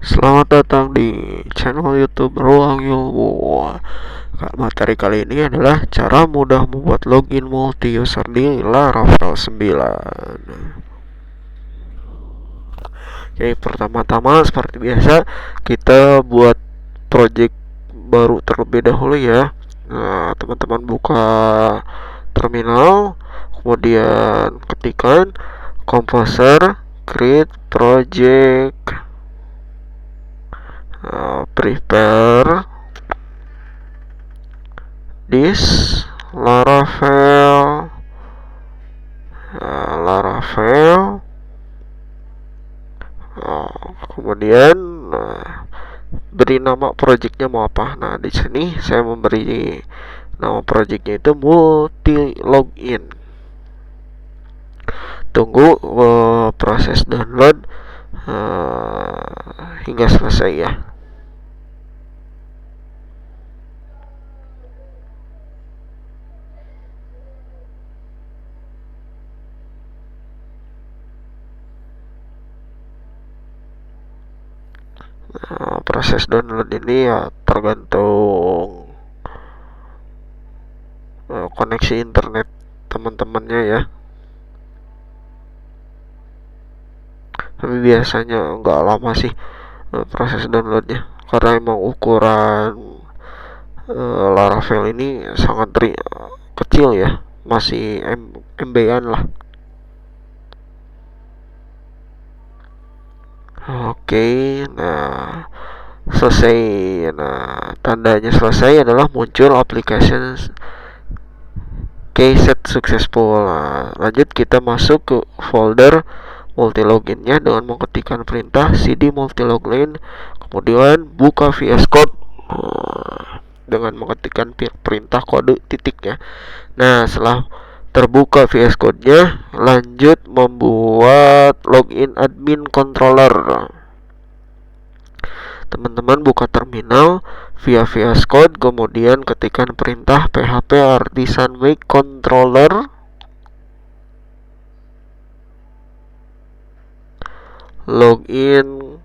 Selamat datang di channel YouTube Ruang Ilmu. Materi kali ini adalah cara mudah membuat login multi user di Laravel 9. Oke, pertama-tama seperti biasa kita buat project baru terlebih dahulu ya. Nah, teman-teman buka terminal, kemudian ketikkan Composer create project, prepare this Laravel, kemudian beri nama projectnya mau apa. Nah, di sini saya memberi nama projectnya itu multi login. Tunggu proses download hingga selesai ya. Proses download ini ya tergantung koneksi internet teman-temannya ya. Tapi biasanya nggak lama sih proses downloadnya, karena emang ukuran Laravel ini sangat kecil ya, masih MB-an lah. Oke, nah selesai. Nah, tandanya selesai adalah muncul application keyset successful. Nah, lanjut kita masuk ke folder multi loginnya dengan mengetikkan perintah cd multi login, kemudian buka VS Code dengan mengetikkan perintah kode titik ya. Nah, setelah terbuka VS Code-nya, lanjut membuat login admin controller. Teman-teman buka terminal via VS Code, kemudian ketikkan perintah php artisan make controller login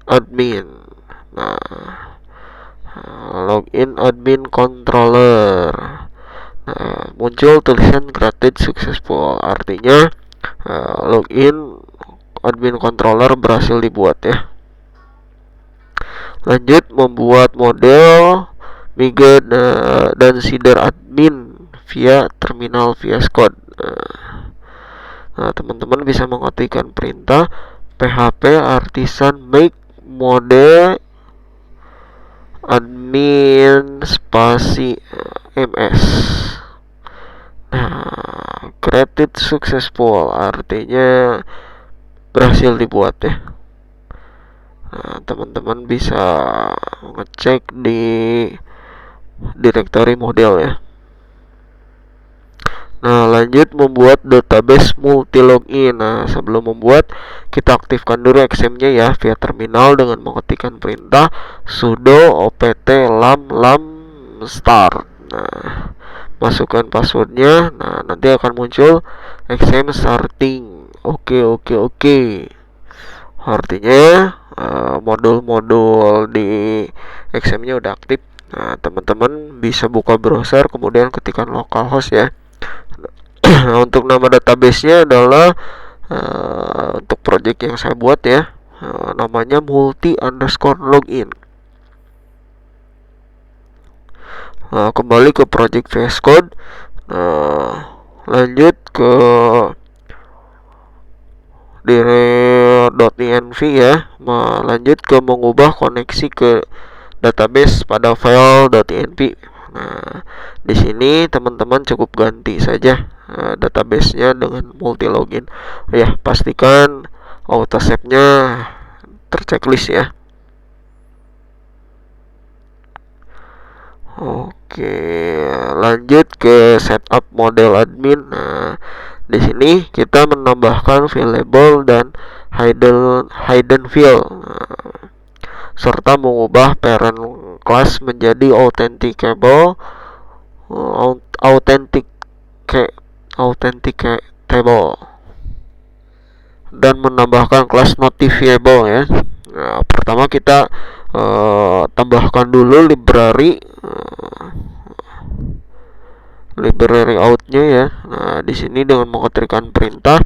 admin. Nah, login admin controller. Nah, muncul tulisan created successful, artinya login admin controller berhasil dibuat ya. Lanjut membuat model Miga dan seeder admin via terminal VS Code. Nah, teman-teman bisa mengetikkan perintah php artisan make mode admin spasi ms. Nah, created successful artinya berhasil dibuat ya. Nah, teman-teman bisa ngecek di directory model ya. Nah, lanjut membuat database multi login. Nah, sebelum membuat, kita aktifkan dulu XM-nya ya via terminal dengan mengetikkan perintah sudo opt lam start. Nah, masukkan passwordnya. Nah, nanti akan muncul XM starting. Oke. Artinya modul-modul di XM-nya udah aktif. Nah, teman-teman bisa buka browser, kemudian ketikkan localhost ya. Untuk nama database-nya adalah untuk project yang saya buat ya, namanya multi_login. Kembali ke project VS Code. Lanjut ke dire.env ya. Lanjut ke mengubah koneksi ke database pada file.env. Nah, di sini teman-teman cukup ganti saja database-nya dengan multi login. Ya, pastikan auto save-nya terchecklist ya. Oke, lanjut ke setup model admin. Nah, di sini kita menambahkan variable dan hidden field, serta mengubah parent class menjadi authenticable dan menambahkan kelas notifiable ya. Nah, pertama kita tambahkan dulu library outnya ya. Nah, di sini dengan mengetikkan perintah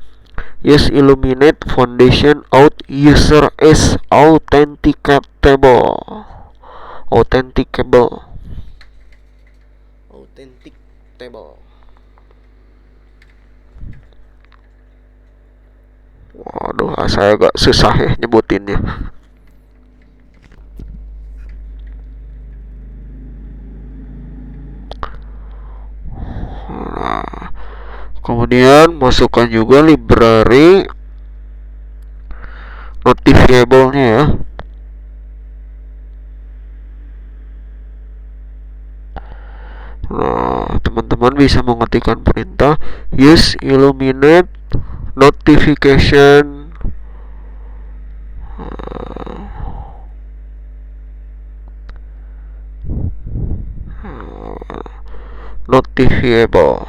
use illuminate foundation out user is authenticable. Waduh, saya agak susah ya nyebutinnya. Nah, kemudian masukkan juga library notifiable-nya ya. Nah, teman-teman bisa mengetikkan perintah use illuminate notification notifiable.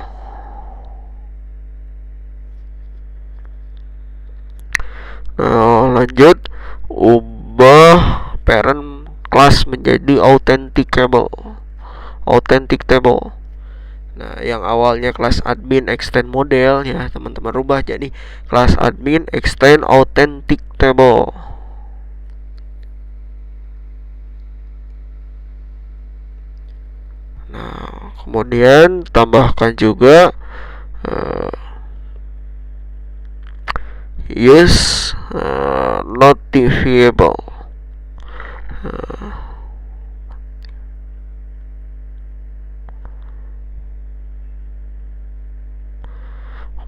Nah, lanjut ubah parent class menjadi authenticable. Nah, yang awalnya kelas admin extend model ya, teman-teman rubah jadi kelas admin extend authenticable. Nah, kemudian tambahkan juga use notifiable.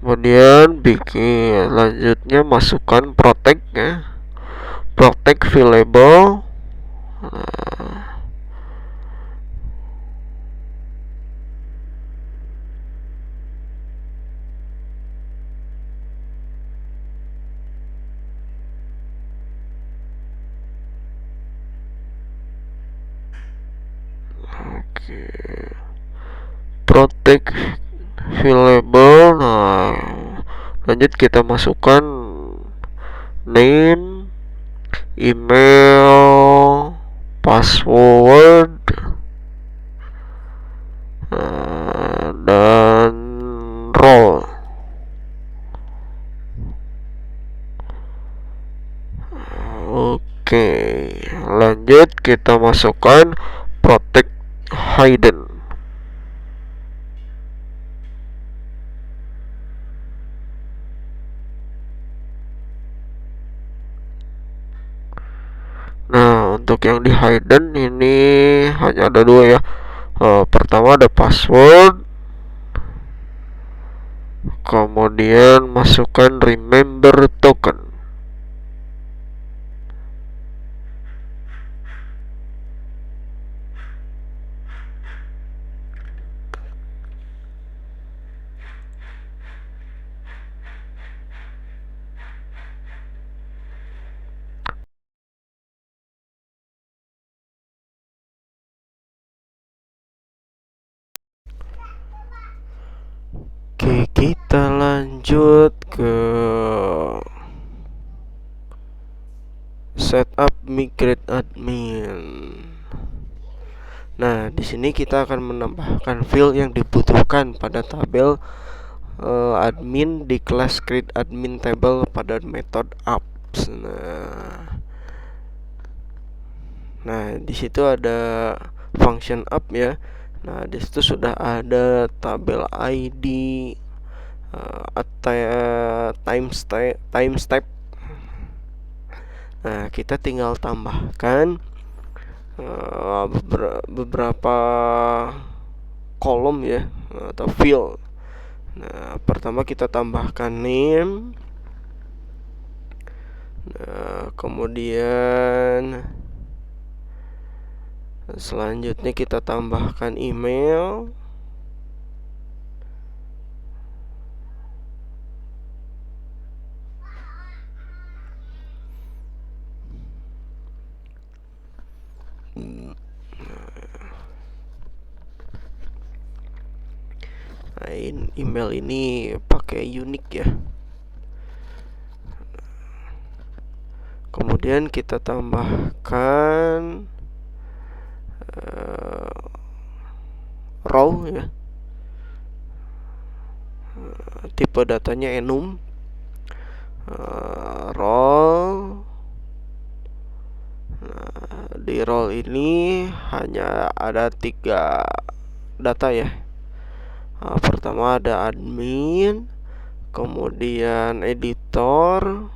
Kemudian bikin lanjutnya masukkan protect ya, protect available. Oke, protect available. Nah, lanjut kita masukkan name, email, password, dan role. Oke, lanjut kita masukkan protect hidden. Nah, untuk yang di hidden ini hanya ada dua ya. Pertama ada password, kemudian masukkan remember token. Oke, kita lanjut ke setup migrate admin. Nah, di sini kita akan menambahkan field yang dibutuhkan pada tabel admin di kelas create admin table pada method apps. Nah, di situ ada function up ya. Nah, di situ sudah ada tabel ID, time step. Nah, kita tinggal tambahkan beberapa kolom ya atau field. Nah, pertama kita tambahkan name. Nah, kemudian selanjutnya kita tambahkan email. Nah, email ini pakai unik ya. Kemudian kemudian kita tambahkan row ya, tipe datanya enum, roll. Nah, di roll ini hanya ada 3 data ya. Pertama ada admin, kemudian editor,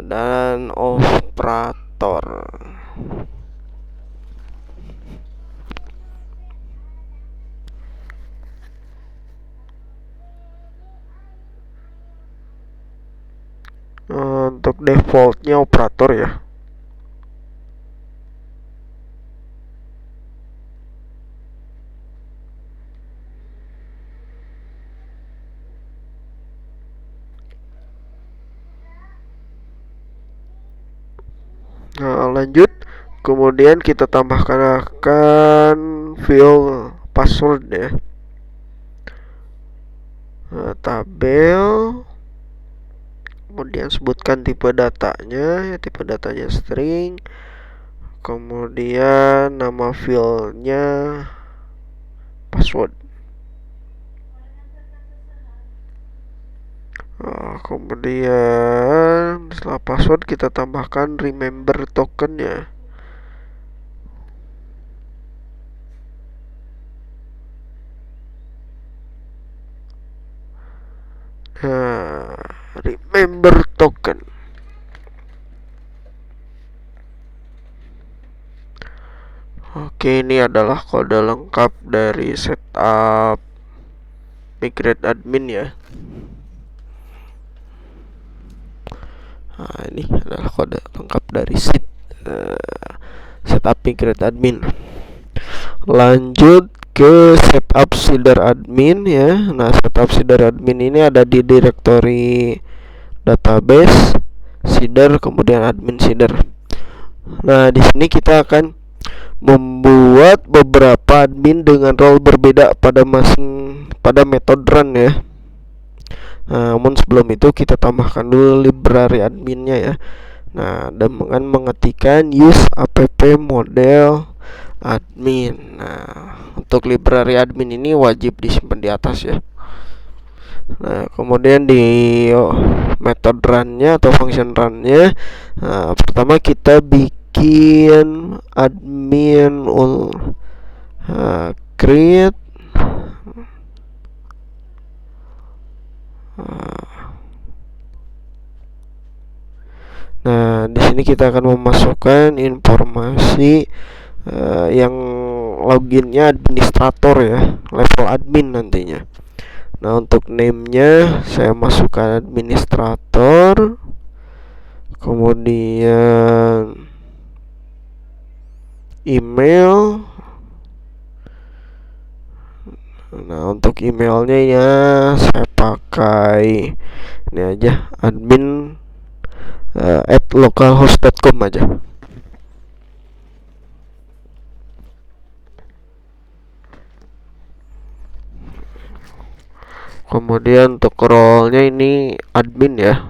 dan operator. Untuk defaultnya operator ya. Nah, lanjut, kemudian kita tambahkan akan field password ya. Tabel, kemudian sebutkan tipe datanya, tipe datanya string, kemudian nama fieldnya password. Kemudian setelah password kita tambahkan remember token ya. Remember token. Oke, ini adalah kode lengkap dari setup migrate admin ya. Nah, ini adalah kode lengkap dari setup migrate admin. Lanjut ke setup seeder admin ya. Nah, setup seeder admin ini ada di directory database, seeder, kemudian admin seeder. Nah, di sini kita akan membuat beberapa admin dengan role berbeda pada method run ya. Namun sebelum itu kita tambahkan dulu library adminnya ya. Nah, dengan mengetikkan use app model admin. Nah, untuk library admin ini wajib disimpan di atas ya. Nah, kemudian di method runnya atau function runnya, pertama kita bikin admin create. Nah, di sini kita akan memasukkan informasi yang loginnya administrator ya, level admin nantinya. Nah, untuk name-nya saya masukkan administrator, kemudian email. Nah, untuk emailnya ya saya pakai ini aja, admin @localhost.com aja. Kemudian untuk role-nya ini admin ya.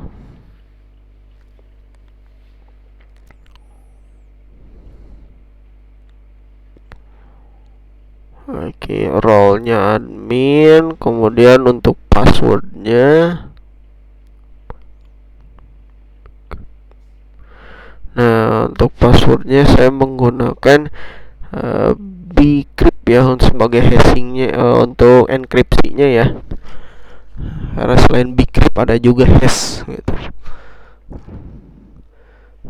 Oke, role-nya admin. Kemudian untuk passwordnya, nah untuk passwordnya saya menggunakan bcrypt ya sebagai hashingnya, untuk enkripsinya ya. Karena selain bcrypt ada juga hash gitu.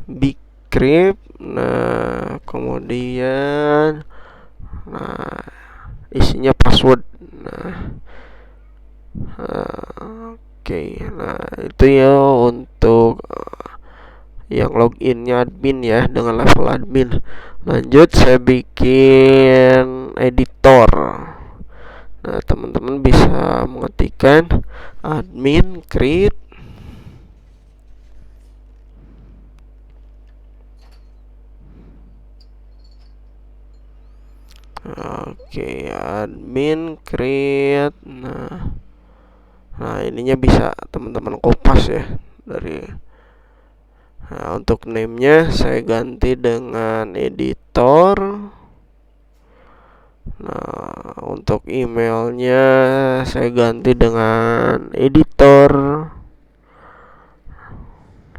Bcrypt. Nah, kemudian isinya password. Oke. Nah, itu ya untuk yang loginnya admin ya, dengan level admin. Lanjut, saya bikin editor. Nah, teman-teman bisa mengetikkan admin create. Oke, admin create. Nah, ininya bisa teman-teman kopas ya dari Nah, untuk name-nya saya ganti dengan editor. Nah, untuk emailnya saya ganti dengan editor.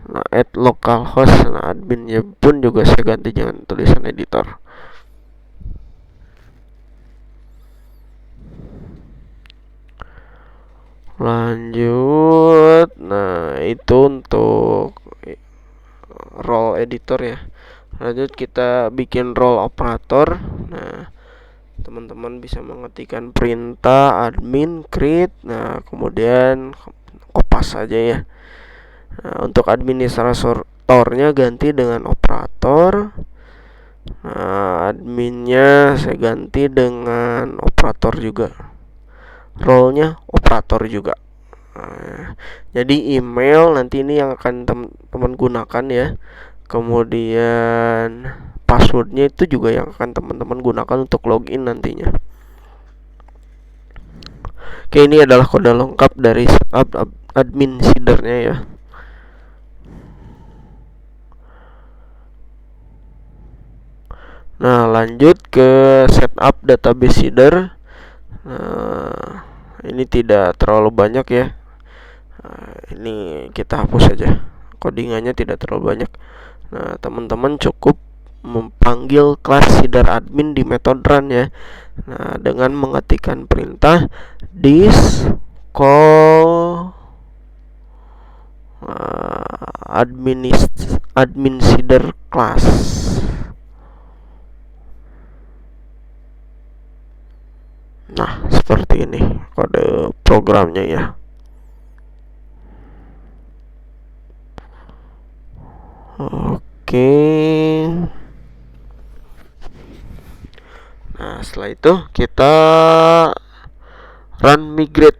Nah, add localhost. Nah, adminnya pun juga saya ganti dengan tulisan editor. Lanjut. Nah, itu untuk role editor ya. Lanjut kita bikin role operator. Nah, teman-teman bisa mengetikkan perintah admin create. Nah, kemudian kopas saja ya. Nah, untuk administratornya ganti dengan operator. Nah, adminnya saya ganti dengan operator juga. Role-nya operator juga. Nah, jadi email nanti ini yang akan teman-teman gunakan ya. Kemudian passwordnya itu juga yang akan teman-teman gunakan untuk login nantinya. Oke, ini adalah kode lengkap dari setup admin seedernya ya. Nah, lanjut ke setup database seeder. Nah, ini tidak terlalu banyak ya. Nah, ini kita hapus saja. Codingannya tidak terlalu banyak. Nah, teman-teman cukup memanggil kelas seeder admin di metode run ya. Nah, dengan mengetikkan perintah this call admin seeder class. Nah, seperti ini kode programnya ya. Oke. Nah, setelah itu kita run migrate.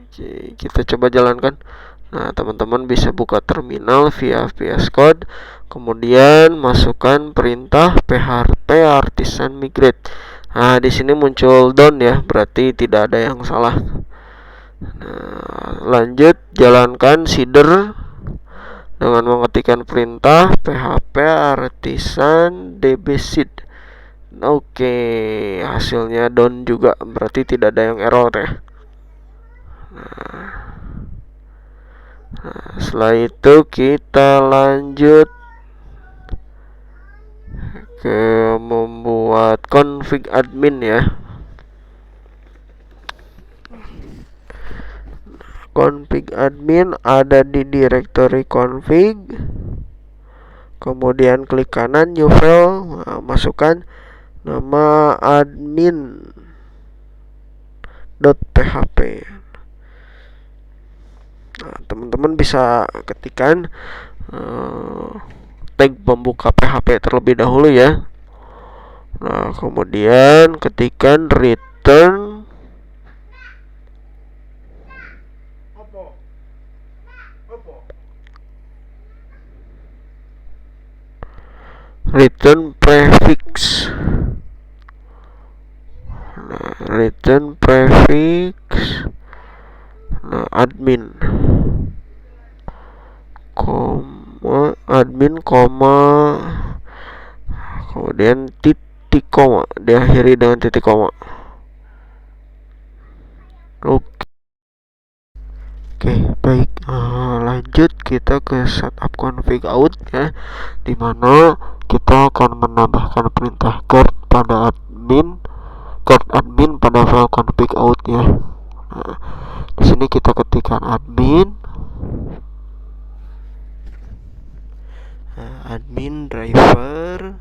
Oke, kita coba jalankan. Nah, teman-teman bisa buka terminal via VS Code, kemudian masukkan perintah php artisan migrate. Nah, di sini muncul down ya, berarti tidak ada yang salah. Nah, lanjut jalankan seeder dengan mengetikkan perintah php artisan dbseed. Oke, hasilnya down juga, berarti tidak ada yang error ya. Nah, setelah itu kita lanjut ke membuat config admin ya. Config admin ada di directory config. Kemudian klik kanan new file, nah, masukkan nama admin.php. Nah, teman-teman bisa ketikkan tag pembuka PHP terlebih dahulu ya. Nah, kemudian ketikkan return prefix. Nah, return prefix admin kemudian titik koma, diakhiri dengan titik koma. Oke, baik. Lanjut kita ke setup config out ya, dimana kita akan menambahkan perintah guard admin pada file config out ya. Nah, di sini kita ketikkan admin driver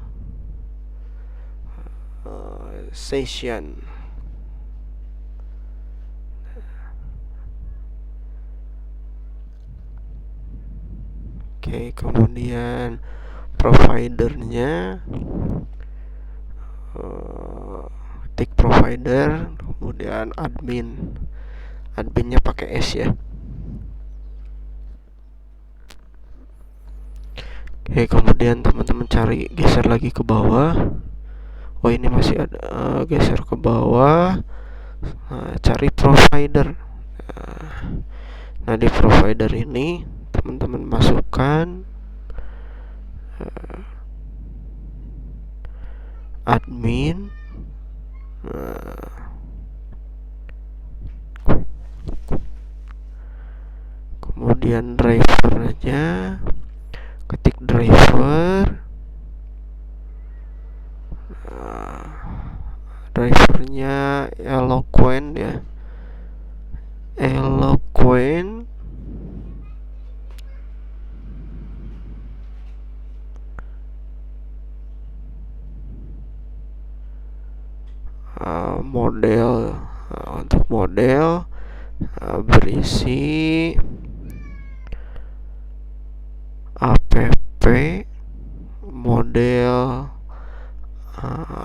session. Oke, kemudian providernya tik provider, kemudian adminnya pakai S ya. Oke, kemudian teman-teman geser lagi ke bawah. Oh, ini masih ada, geser ke bawah. Nah, cari provider. Nah, di provider ini teman-teman masukkan admin, kemudian drivernya, ketik drivernya Eloquent ya, Eloquent. Model, untuk model berisi app model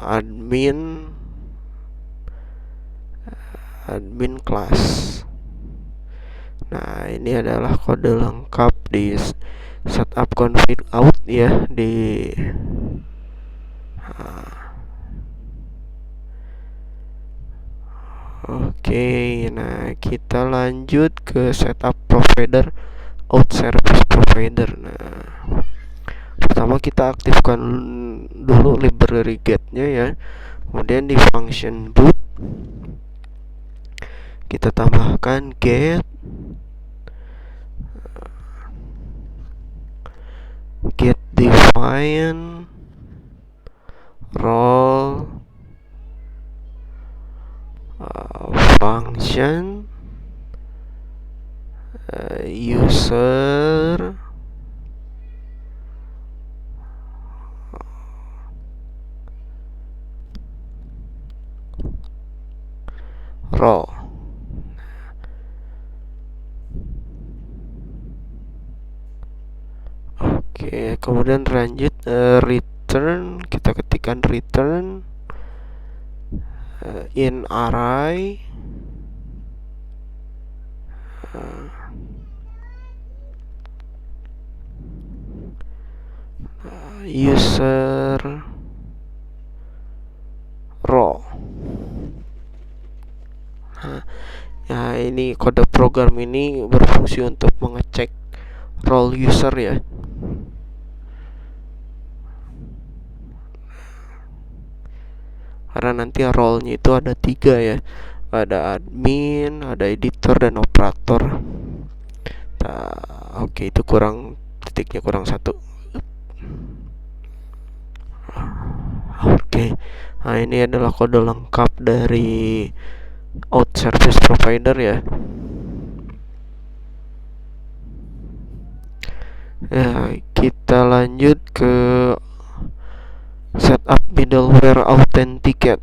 admin kelas. Nah, ini adalah kode lengkap di setup config out ya, di Oke, nah kita lanjut ke setup provider out service provider. Nah, pertama kita aktifkan dulu library get-nya ya. Kemudian di function boot kita tambahkan get define role function user role. Oke, kemudian lanjut return, kita ketikkan return in array user role. Nah, ini kode program ini berfungsi untuk mengecek role user ya. Karena nanti role-nya itu ada 3 ya, ada admin, ada editor, dan operator. Nah, oke, itu kurang, titiknya kurang 1. Oke, nah ini adalah kode lengkap dari out service provider ya. Nah, kita lanjut ke setup middleware authenticate.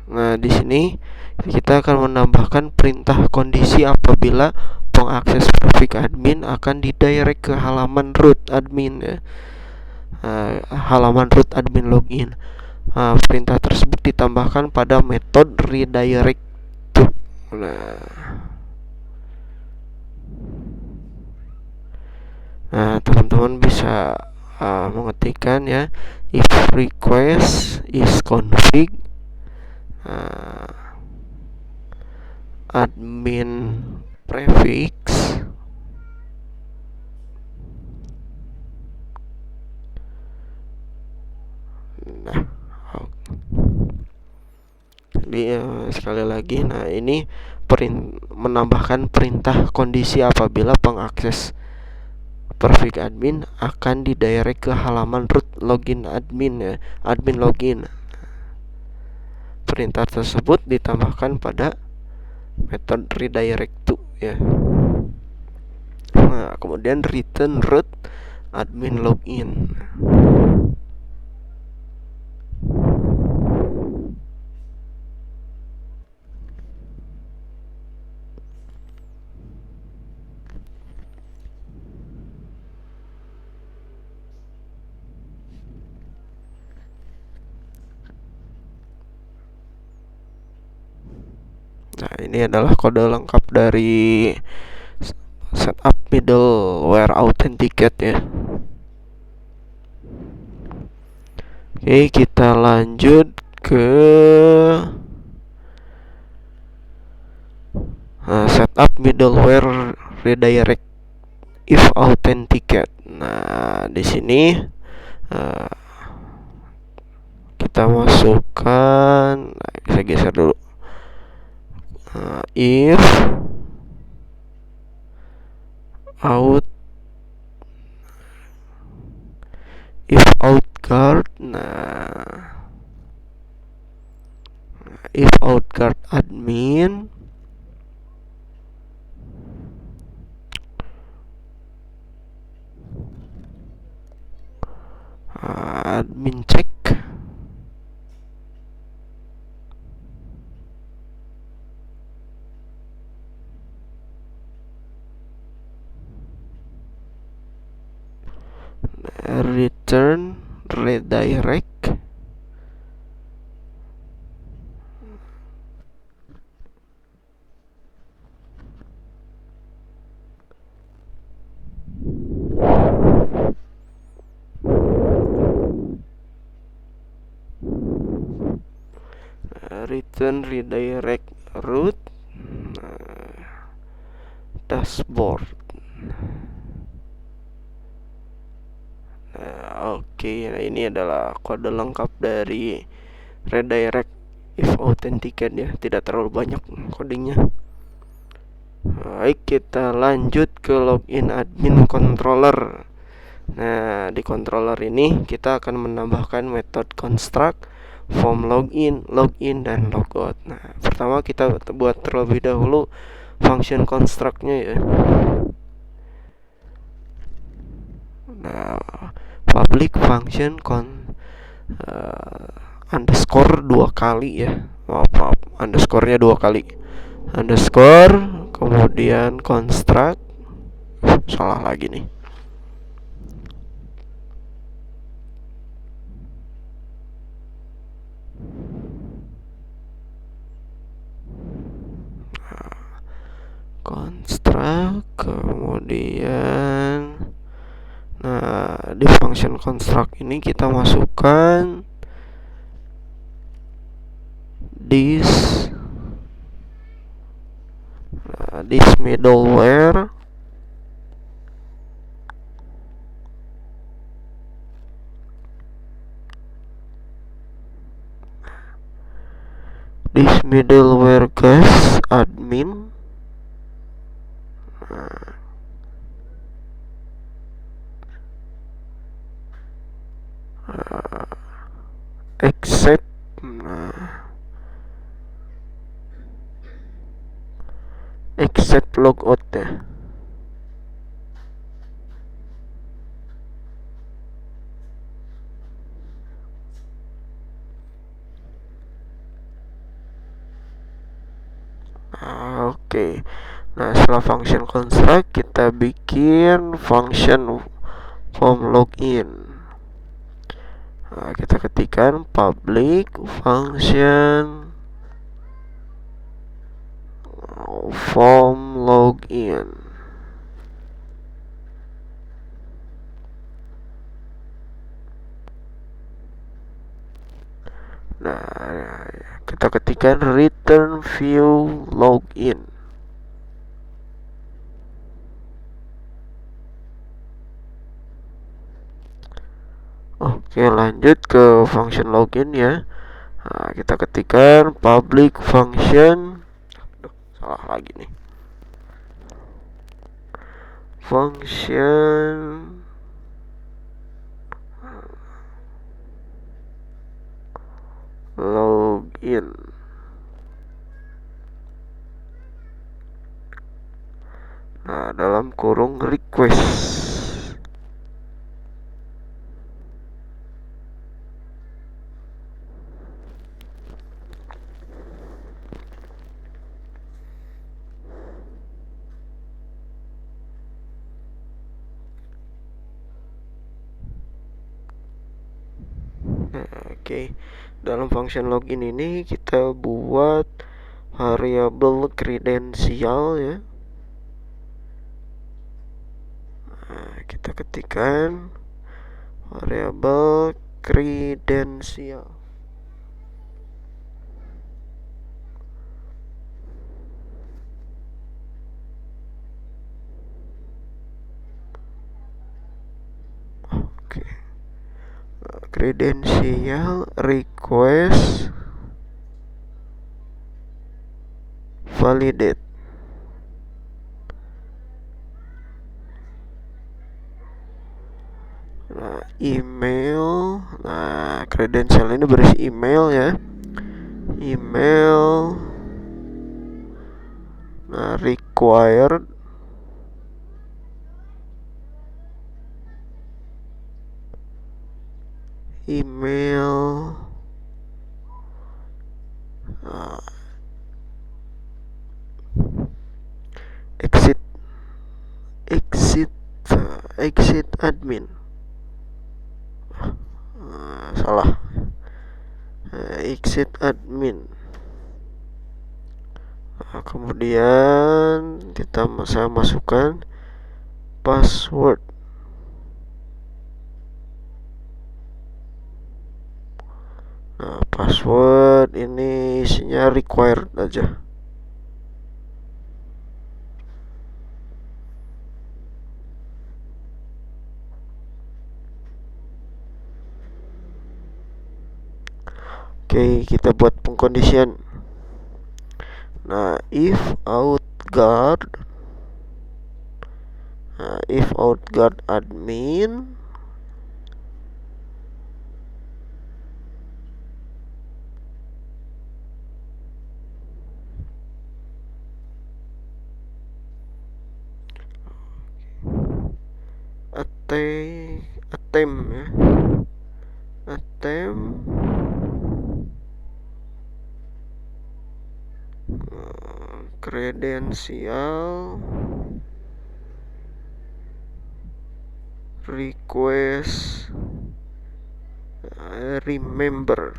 Nah, di sini kita akan menambahkan perintah kondisi apabila pengakses traffic admin akan didirect ke halaman root admin ya. Halaman root admin login. Perintah tersebut ditambahkan pada metode redirect to. Nah, teman-teman bisa mengetikkan ya, if request is config admin prefix sekali lagi. Nah, ini menambahkan perintah kondisi apabila pengakses prefix admin akan didirect ke halaman root login admin ya, admin login. Perintah tersebut ditambahkan pada metode redirect to ya. Nah, kemudian return root admin login. Nah, ini adalah kode lengkap dari setup middleware authenticate ya. Oke, kita lanjut ke Setup middleware redirect if authenticate. Nah, di sini kita masukkan, saya geser dulu. If out guard, if out guard admin check return redirect root dashboard. Oke, nah ini adalah kode lengkap dari redirect if authenticate ya, tidak terlalu banyak codingnya. Baik, kita lanjut ke login admin controller. Nah, di controller ini kita akan menambahkan metode construct, form login, dan logout. Nah, pertama kita buat terlebih dahulu function construct-nya ya. Nah, public function underscore 2 kali ya. Maaf, underscore-nya 2 kali. Underscore, kemudian construct. Salah lagi nih. Construct, kemudian di function construct ini kita masukkan this middleware guys admin accept logout ya. Oke. Nah, setelah function construct kita bikin function form login. Nah, kita ketikkan public function form login. Nah, kita ketikkan return view login. Oke, lanjut ke function login ya. Nah, kita ketikkan public function. Salah lagi nih. Function login. Nah, dalam kurung request. Oke, dalam function login ini kita buat variabel kredensial ya. Nah, kita ketikkan variabel kredensial. Credential request validate. Nah, email. Nah, credential ini berisi email ya. Email. Nah, required email. Nah, exit exit exit admin. Salah. Exit admin. Nah, kemudian saya masukkan password. Nah, password ini isinya required aja. Oke, kita buat pengkondisian. Nah, if outguard admin attempt ya. Attempt kredensial request remember.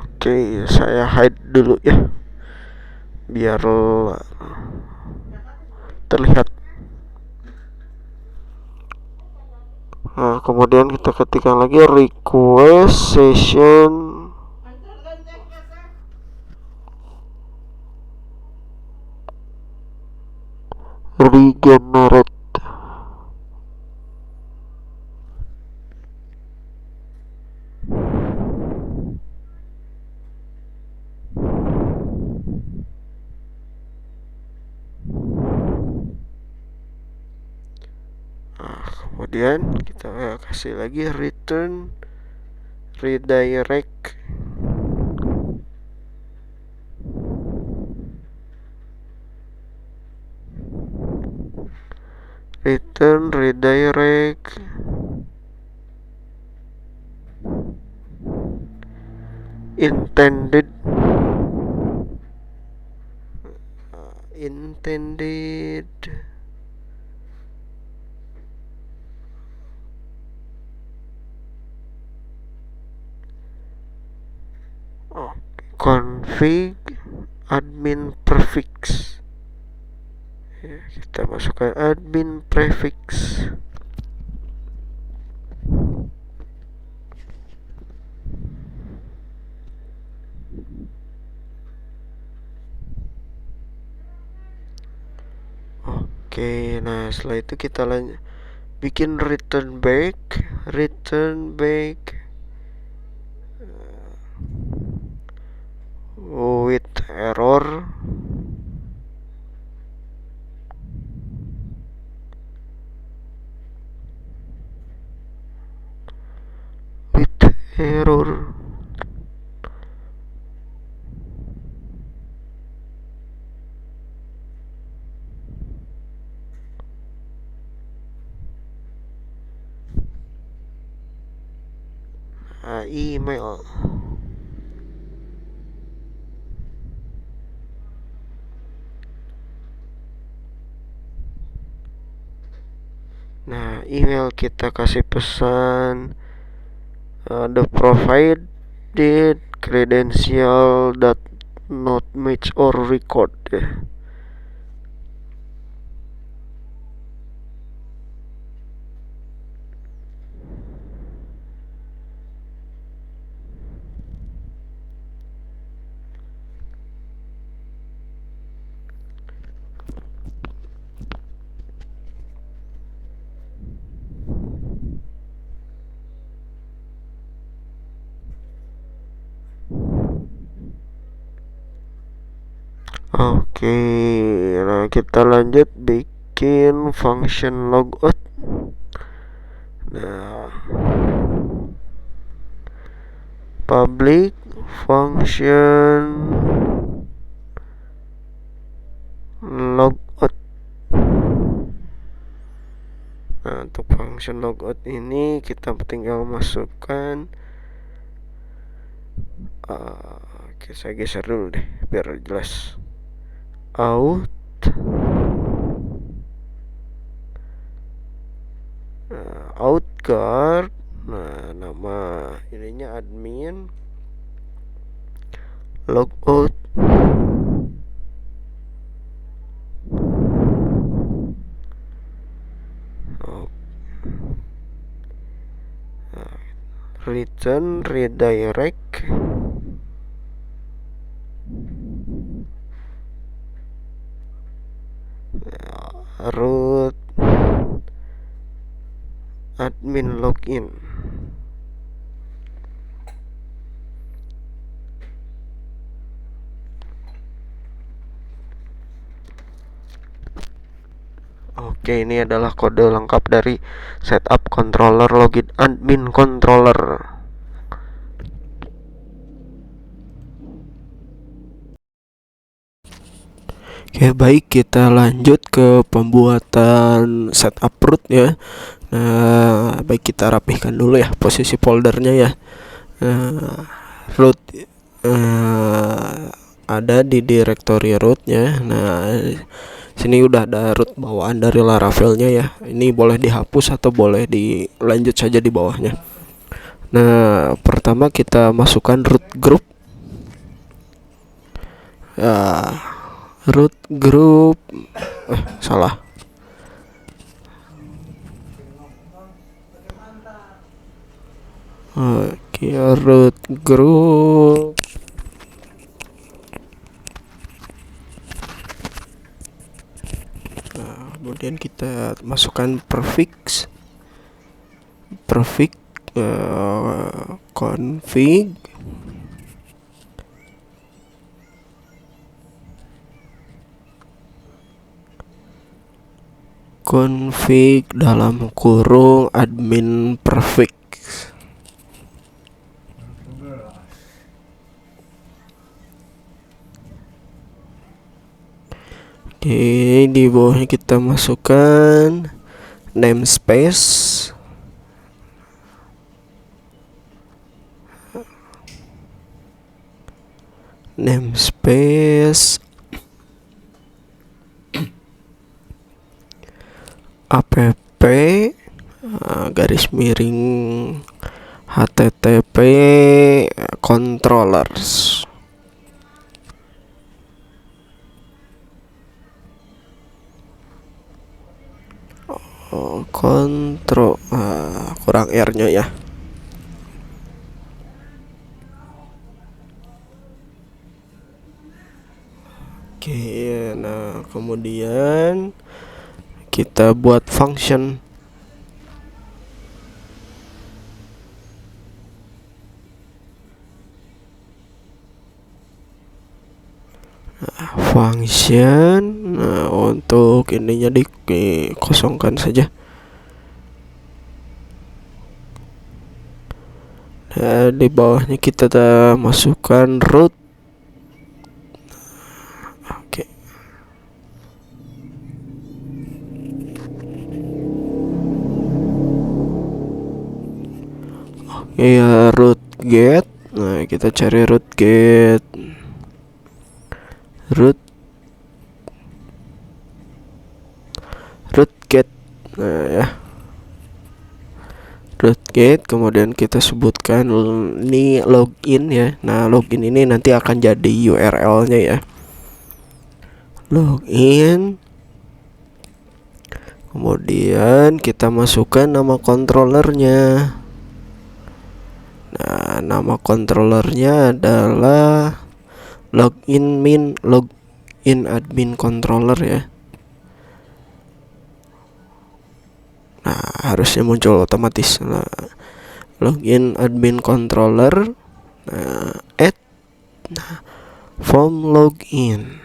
Oke, saya hide dulu ya biar terlihat. Nah, kemudian kita ketikkan lagi request session regenerate. Nah, kemudian kita kasih lagi return redirect. Return redirect intended config admin prefix ya, kita masukkan admin prefix. Oke, nah setelah itu kita bikin return back with error error. Email. Nah, email kita kasih pesan the provided credential that not match or record ya. Oke, nah kita lanjut bikin function logout. Nah, public function logout. Nah, untuk function logout ini kita tinggal masukkan oke, saya geser dulu deh biar jelas. Out out guard. Nah, nama ininya admin logout. Return redirect root admin login. Oke, ini adalah kode lengkap dari setup controller login admin controller. Oke, baik, kita lanjut ke pembuatan setup root ya. Nah, baik, kita rapihkan dulu ya posisi foldernya ya. Root ada di directory rootnya. Nah, sini udah ada root bawaan dari Laravelnya ya. Ini boleh dihapus atau boleh dilanjut saja di bawahnya. Nah, pertama kita masukkan root group. Root group salah. Oke, root group kemudian kita masukkan prefix config dalam kurung admin prefix. Oke, di bawahnya kita masukkan namespace app garis miring http controllers. Kontrol kurang R-nya ya. Oke, nah kemudian kita buat function nah, untuk ininya dikosongkan saja. Nah, di bawahnya kita masukkan root. Oke. Oke ya, root get. Nah, kita cari root get. Root get. Nah ya, root get, kemudian kita sebutkan ini login ya. Nah, login ini nanti akan jadi URL-nya ya. Login, kemudian kita masukkan nama controllernya. Nah, nama controllernya adalah login admin controller ya. Nah, harusnya muncul otomatis. Nah, login admin controller, add form login.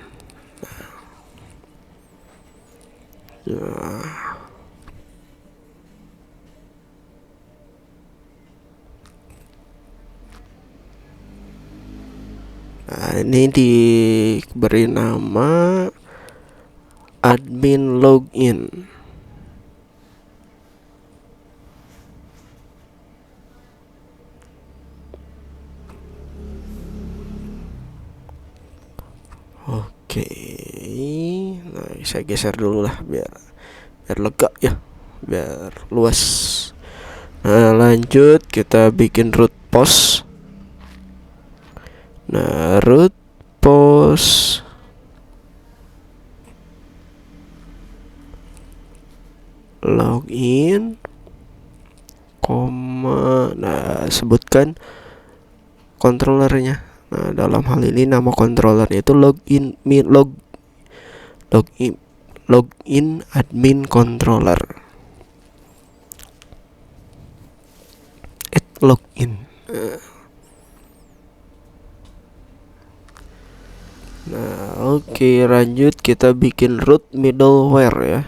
Nah, ini diberi nama admin login. Oke, nah saya geser dulu lah biar lega ya, biar luas. Nah, lanjut kita bikin root post. Nah, root post login, koma, nah sebutkan controllernya. Nah, dalam hal ini nama controllernya itu login admin controller. Login. Nah, oke, lanjut kita bikin root middleware ya.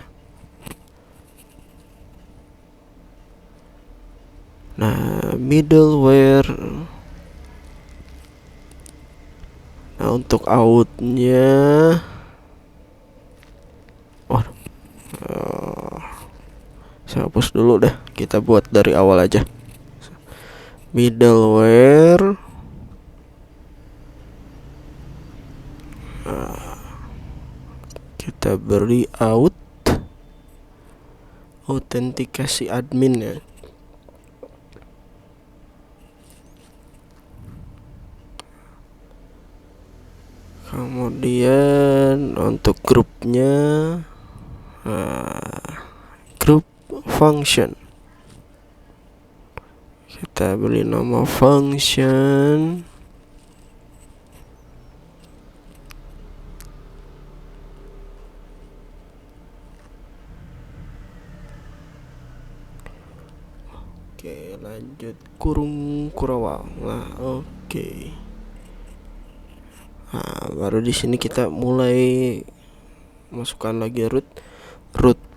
Nah, middleware. Nah, untuk outnya, saya hapus dulu dah. Kita buat dari awal aja. Middleware. Kita beri autentikasi admin ya. Kemudian untuk grupnya, group function, kita beri nama function. Oke, lanjut kurung kurawal. Nah, oke. Nah, baru di sini kita mulai masukkan lagi root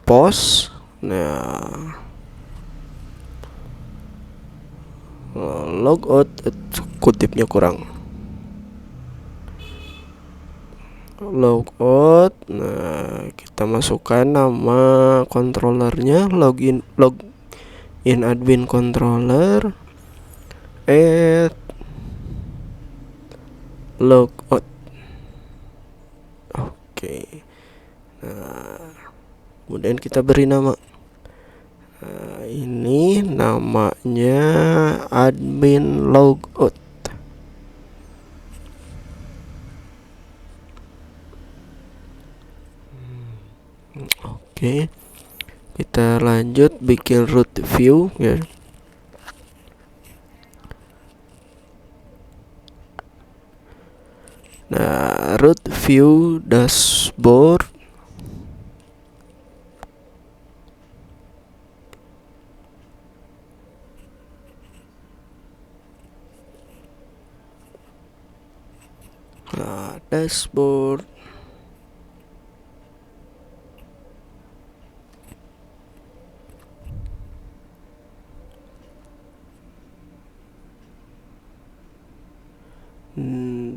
post. Nah, logout, kutipnya kurang. Logout. Nah, kita masukkan nama controllernya, login admin controller logout. Oke. Nah, kemudian kita beri nama. Nah, ini namanya admin logout. Oke. Kita lanjut bikin root view ya. Nah, root view dashboard. Nah, dashboard.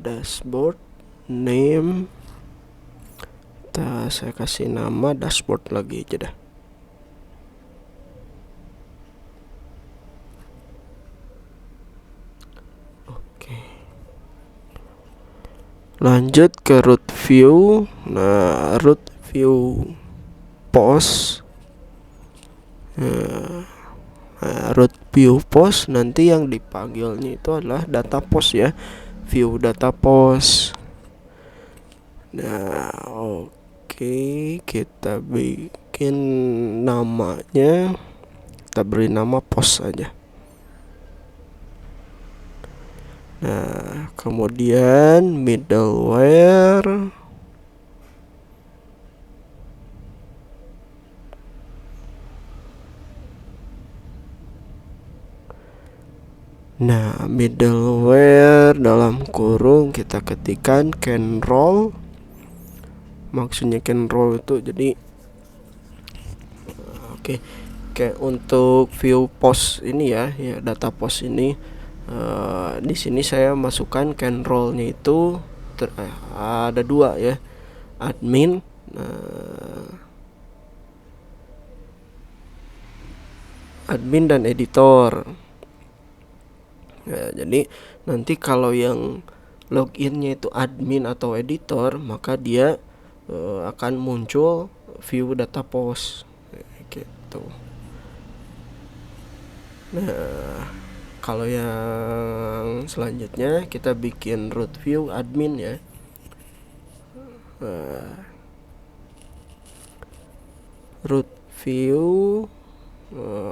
Dashboard name, saya kasih nama dashboard lagi aja dah. Oke, lanjut ke root view. Nah, root view post. Nah, root view post nanti yang dipanggilnya itu adalah data post ya, view data post. Nah, oke, kita bikin namanya, kita beri nama post aja. Nah, kemudian middleware. Nah, middleware dalam kurung kita ketikkan can roll. Maksudnya can roll itu jadi Oke, kayak untuk view post ini ya, data post ini, di sini saya masukkan can role-nya itu ada dua ya, admin, admin dan editor. Ya, jadi nanti kalau yang loginnya itu admin atau editor, maka dia akan muncul view data post gitu. Nah, kalau yang selanjutnya kita bikin root view admin ya. Root view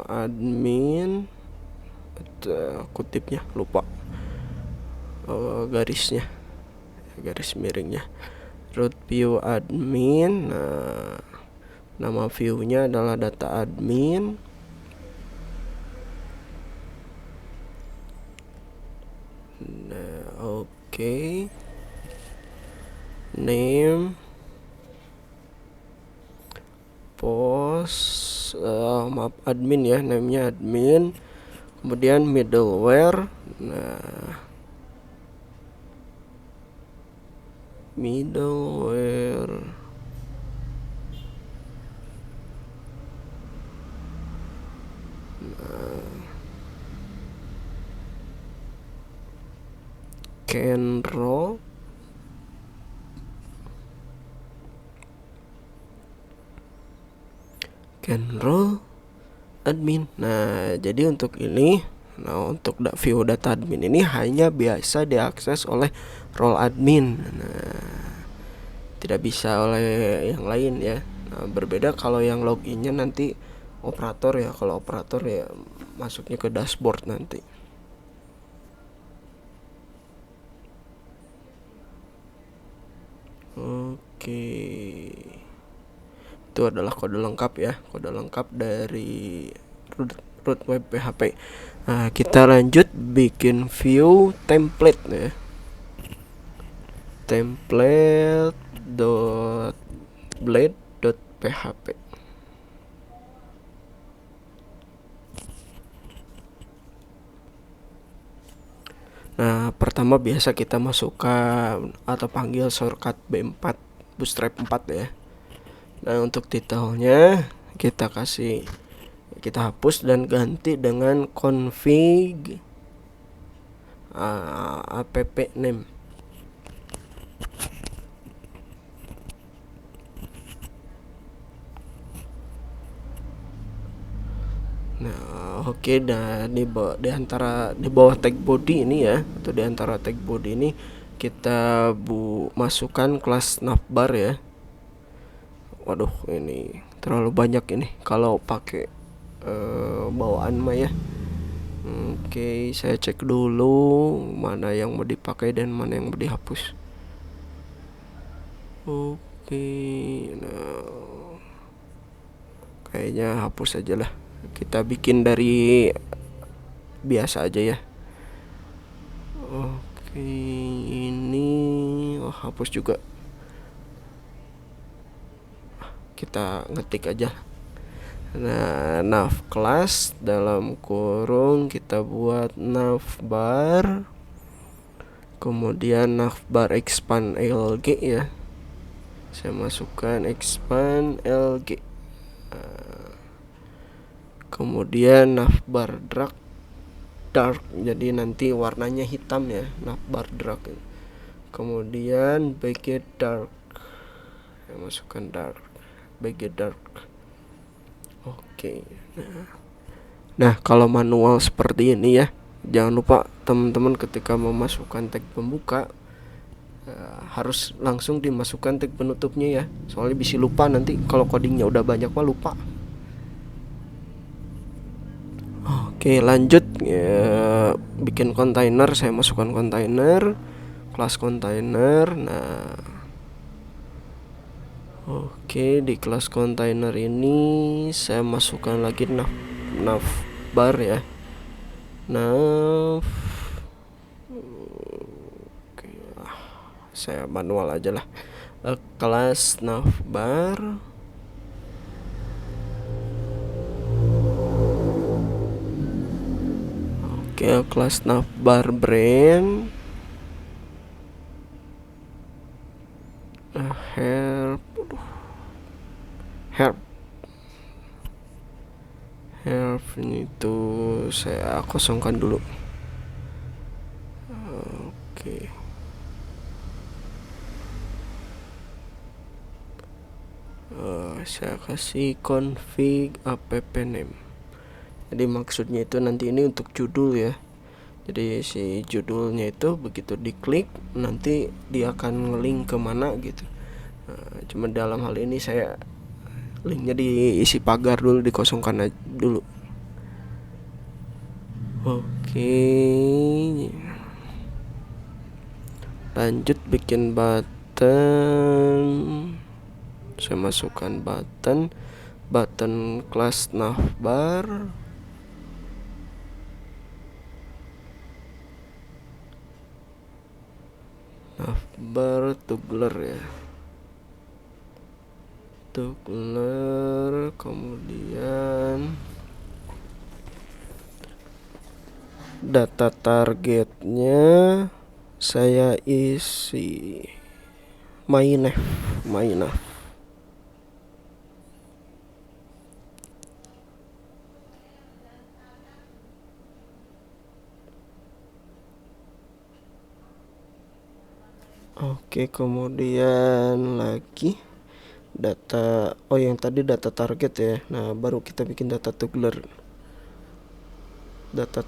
admin, kutipnya lupa, garisnya, garis miringnya, root view admin. Nah, nama viewnya adalah data admin. Nah, oke. Name post, maaf, admin ya, namanya admin. Kemudian middleware. Nah, middleware can role admin. Nah, jadi untuk ini, untuk view data admin ini hanya biasa diakses oleh role admin. Nah, tidak bisa oleh yang lain ya. Nah, berbeda kalau yang loginnya nanti operator ya. Kalau operator ya masuknya ke dashboard nanti. Oke, itu adalah kode lengkap ya, kode lengkap dari root web PHP. Nah, kita lanjut bikin view template ya. Template.blade.php. Nah, pertama biasa kita masukkan atau panggil shortcut B4, bootstrap 4 ya. Nah, untuk titelnya kita hapus dan ganti dengan config app name. Nah, oke. Nah, di bawah tag body ini ya, atau di antara tag body ini kita masukkan kelas navbar ya. Waduh, ini terlalu banyak ini kalau pakai bawaan mah ya. Oke, saya cek dulu mana yang mau dipakai dan mana yang mau dihapus. Oke, nah kayaknya hapus aja lah. Kita bikin dari biasa aja ya. Oke, ini hapus juga. Kita ngetik aja. Nah, nav class dalam kurung kita buat navbar, kemudian navbar expand lg ya. Saya masukkan expand lg, kemudian navbar dark, jadi nanti warnanya hitam ya, navbar dark. Kemudian backend dark, saya masukkan dark, backend dark. Oke. Nah, kalau manual seperti ini ya, jangan lupa teman-teman ketika memasukkan tag pembuka harus langsung dimasukkan tag penutupnya ya, soalnya bisa lupa nanti kalau codingnya udah banyak mah lupa. Oke, lanjut ya, bikin kontainer. Saya masukkan kontainer, kelas kontainer. Nah, oke, di kelas kontainer ini saya masukkan lagi navbar ya. Nav, oke, saya manual aja lah. Kelas navbar, Oke, kelas navbar brand. Help. Help. Help itu saya kosongkan dulu. Oke. Saya kasih config app name. Jadi maksudnya itu nanti ini untuk judul ya. Jadi si judulnya itu begitu diklik nanti dia akan ngelink kemana gitu. Cuma dalam hal ini saya linknya diisi pagar dulu, dikosongkan dulu. Oke, lanjut bikin button. Saya masukkan button kelas navbar. Navbar Tugler ya, Tugler. Kemudian data targetnya saya isi mainaf. Oke, kemudian lagi data, yang tadi data target ya. Nah, baru kita bikin data tugler. Data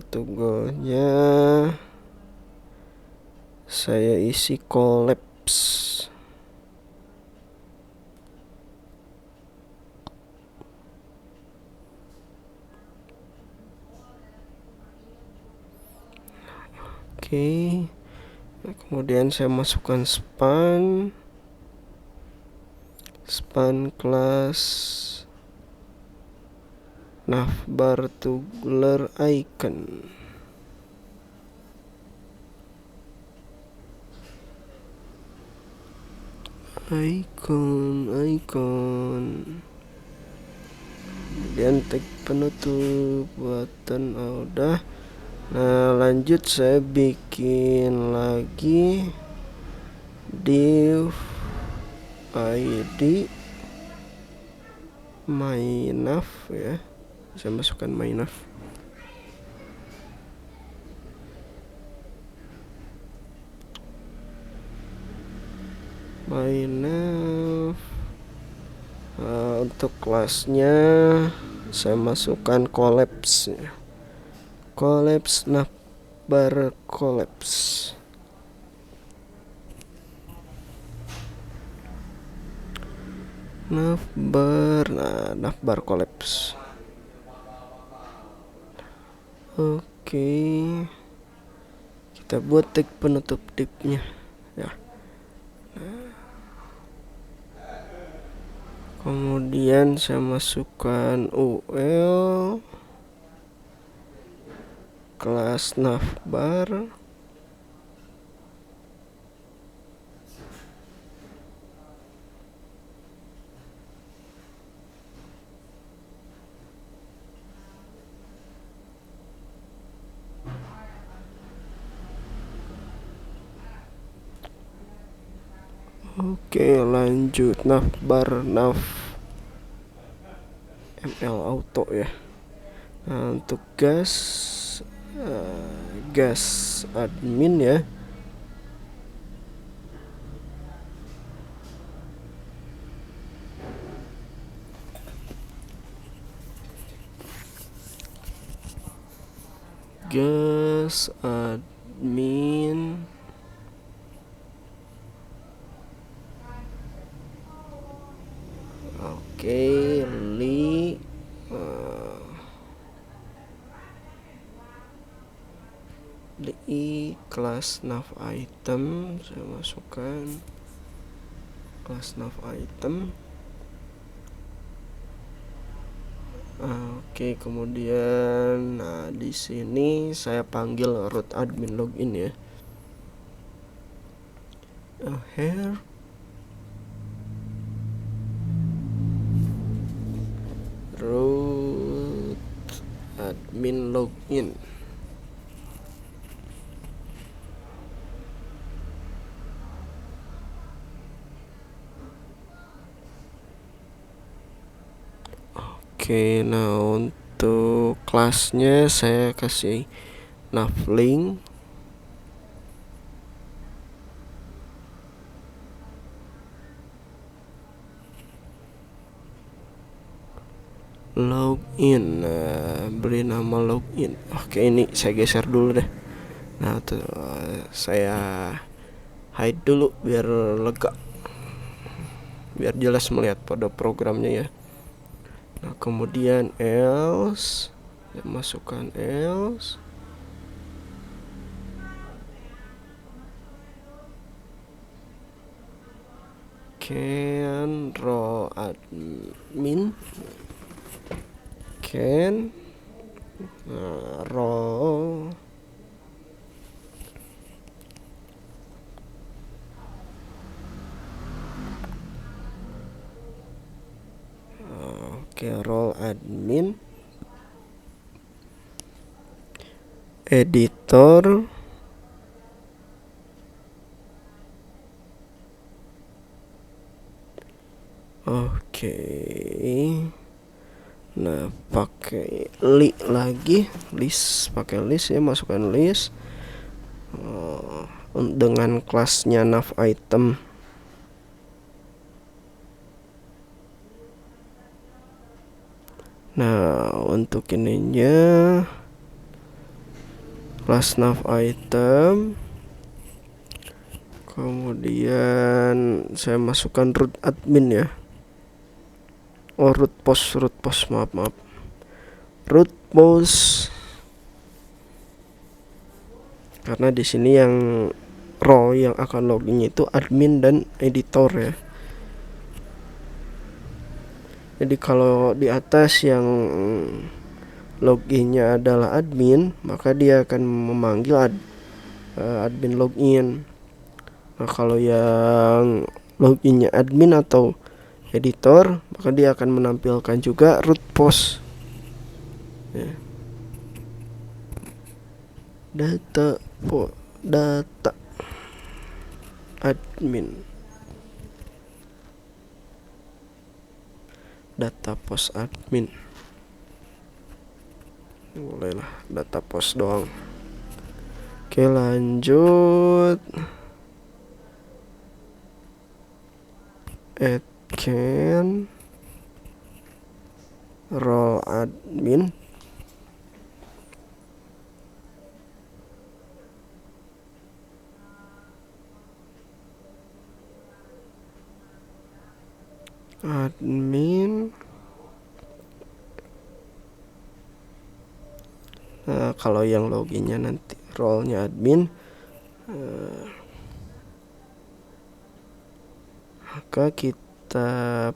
toggle-nya saya isi collapse. Oke. Kemudian saya masukkan span kelas navbar tugler icon. Kemudian tag penutup button udah. Nah, lanjut saya bikin lagi div id mainaf ya. Saya masukkan mainaf. Untuk kelasnya saya masukkan collapse navbar collapse. Navbar collapse. Oke, kita buat tag penutup divnya ya. Kemudian saya masukkan ul kelas navbar. Oke, lanjut navbar ml auto ya. Nah, untuk gas admin ya. Gas admin. Oke, li kelas nav item, saya masukkan kelas nav item. Oke, kemudian di sini saya panggil root admin login ya. Here root admin login. Oke, nah untuk kelasnya saya kasih navlink. Login, nah, beri nama login. Oke, ini saya geser dulu deh. Nah, tuh saya hide dulu biar lega, biar jelas melihat pada programnya ya. Nah, kemudian else, saya masukkan else. Can role admin, can role role admin, editor, oke. Nah, pakai lagi list, pakai list ya, masukkan list dengan kelasnya nav item. Nah, untuk ininya kelas nav item, kemudian saya masukkan root admin ya. Root post, maaf root post, karena di sini yang role yang akan login itu admin dan editor ya. Jadi kalau di atas yang loginnya adalah admin, maka dia akan memanggil admin login. Nah, kalau yang loginnya admin atau editor, maka dia akan menampilkan juga root post ya. Data admin, data post admin, bolehlah data post doang. Oke, lanjut. Add can role admin, kalau yang loginnya nanti role-nya admin, maka kita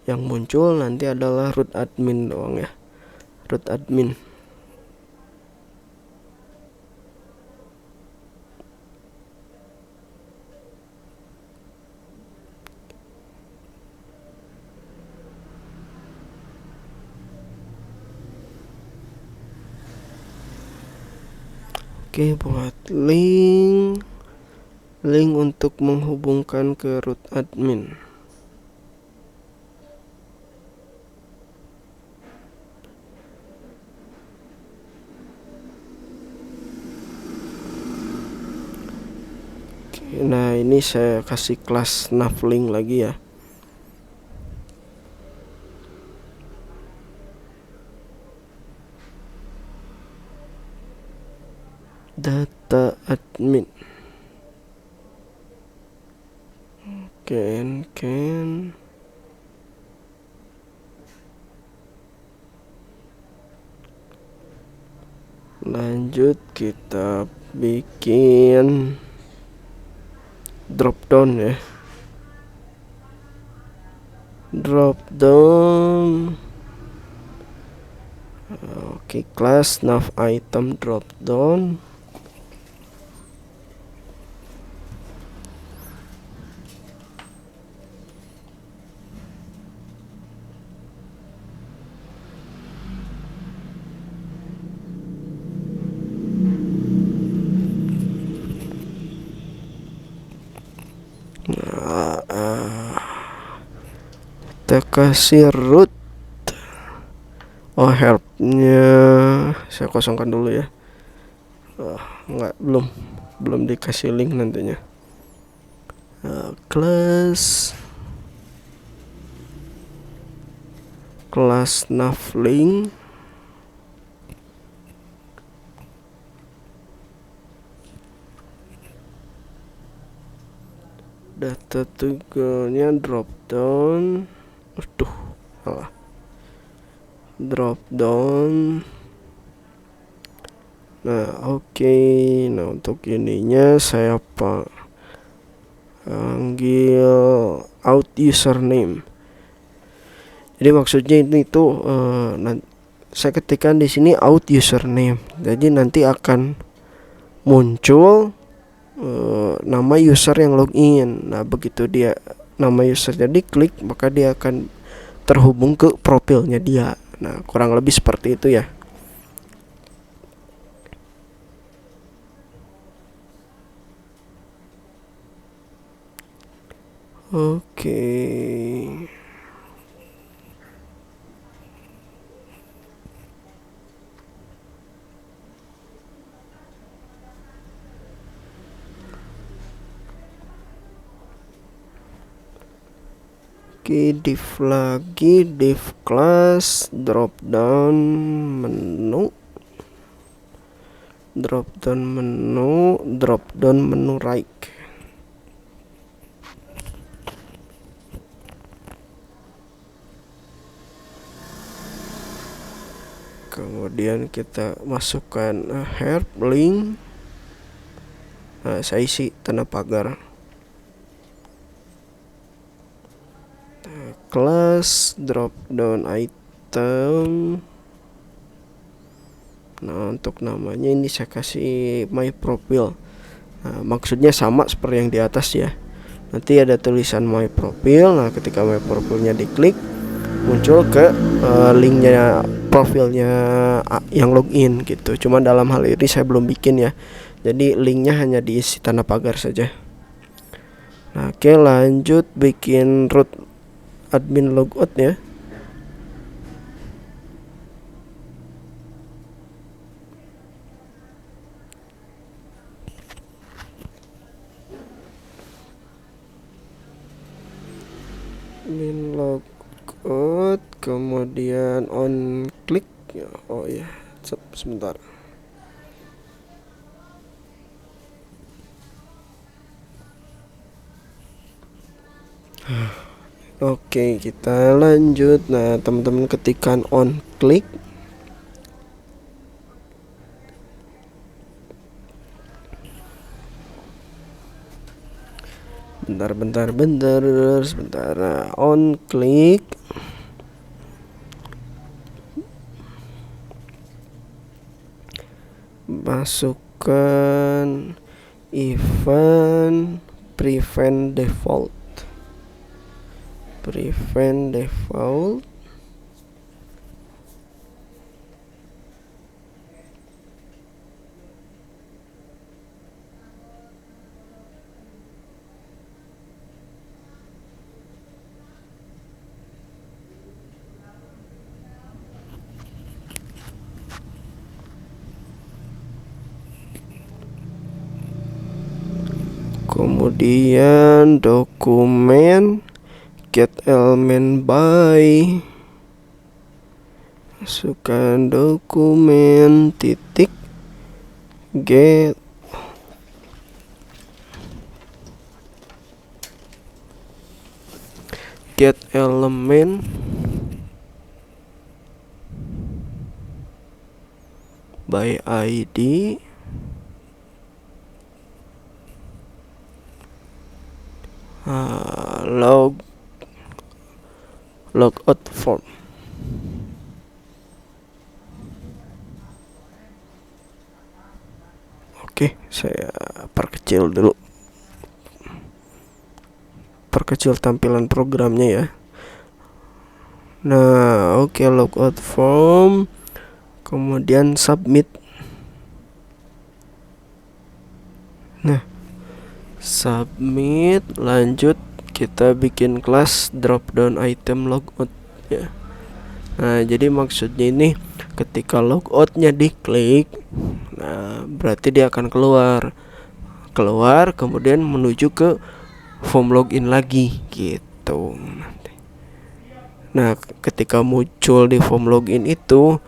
yang muncul nanti adalah root admin doang ya, root admin. Oke, buat link untuk menghubungkan ke root admin. Oke, nah ini saya kasih kelas navlink lagi ya. Data admin, can lanjut kita bikin drop down ya, drop down. Oke, kelas nav item drop down. kita kasih root. Oh, helpnya saya kosongkan dulu ya. Enggak, belum dikasih link nantinya. Kelas navlink. Data toggle-nya drop down. Salah. Drop down. Nah, oke. Nah, untuk ininya saya panggil out username. Jadi maksudnya ini tuh saya ketikkan di sini out username. Jadi nanti akan muncul nama user yang login. Nah, begitu dia nama usernya diklik, maka dia akan terhubung ke profilnya dia. Nah, kurang lebih seperti itu ya. Oke. Div lagi, div class, drop down menu, drop down menu right. Kemudian kita masukkan help link. Nah, saya isi tanda pagar. Class drop down item. Nah, untuk namanya ini saya kasih my profile. Nah, maksudnya sama seperti yang di atas ya. Nanti ada tulisan my profile. Nah, ketika my profilnya diklik, muncul ke linknya profilnya yang login gitu. Cuma dalam hal ini saya belum bikin ya. Jadi linknya hanya diisi tanda pagar saja. Nah, oke, lanjut bikin root admin logout ya. Admin logout, kemudian on click. Oh ya, sebentar. Oke, kita lanjut. Nah, teman-teman ketikkan on click. Sebentar. Nah, on click. Masukkan event prevent default. Kemudian dokumen get element by, masukkan dokumen titik get element by ID logout form. Oke, saya perkecil dulu. Perkecil tampilan programnya ya. Nah, oke, logout form. Kemudian submit. Nah, submit, lanjut kita bikin kelas drop down item logout ya. Nah, jadi maksudnya ini ketika logoutnya diklik, nah berarti dia akan keluar kemudian menuju ke form login lagi gitu. Nah, ketika muncul di form login itu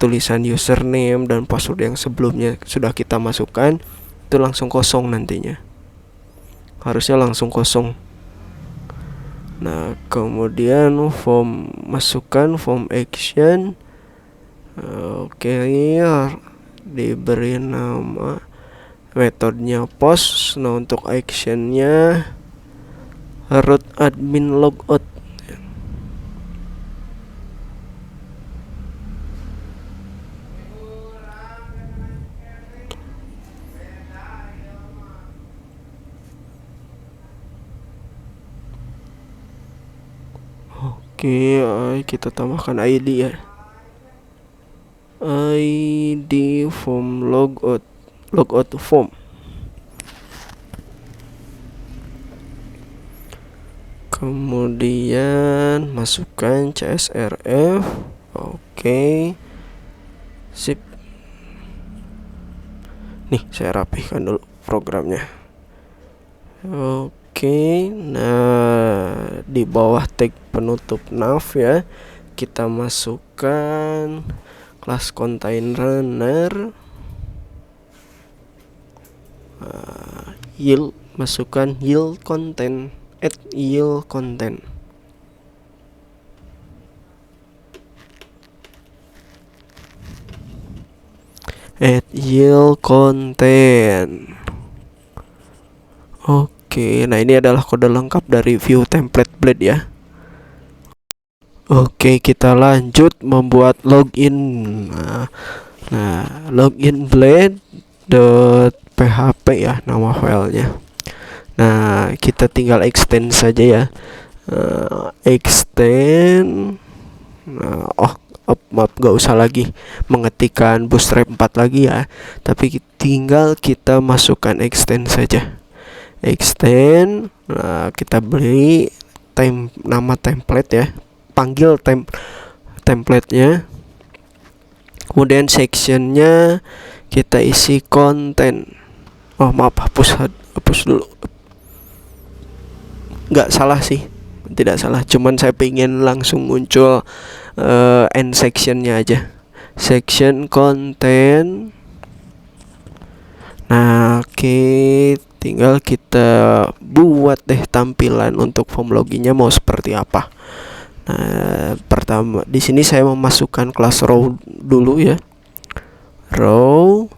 tulisan username dan password yang sebelumnya sudah kita masukkan itu langsung kosong nantinya. Harusnya langsung kosong. Nah, kemudian masukkan form action. Oke, diberi nama, metodenya post. Nah, untuk actionnya root admin logout. Oke, kita tambahkan ID ya. ID form logout form. Kemudian masukkan CSRF. Oke. Sip. Nih, saya rapihkan dulu programnya. Oke, nah di bawah tag penutup nav ya, kita masukkan kelas contain runner. Yield, masukkan yield content, add yield content. Add yield content. Oke, nah ini adalah kode lengkap dari view template blade ya. Oke, kita lanjut membuat login. Nah, login blade.php ya nama filenya. Nah, kita tinggal extend saja ya. Extend. Nah, maaf, gak usah lagi mengetikkan bootstrap 4 lagi ya, tapi tinggal kita masukkan extend saja. Extend. Nah, kita beri nama template ya, panggil templatenya. Kemudian sectionnya kita isi konten. Oh maaf, hapus dulu. Nggak salah sih, tidak salah, cuman saya pengen langsung muncul end sectionnya aja. Section konten. Nah, oke, tinggal kita buat deh tampilan untuk form loginnya mau seperti apa. Nah, pertama di sini saya memasukkan kelas row dulu ya. Row,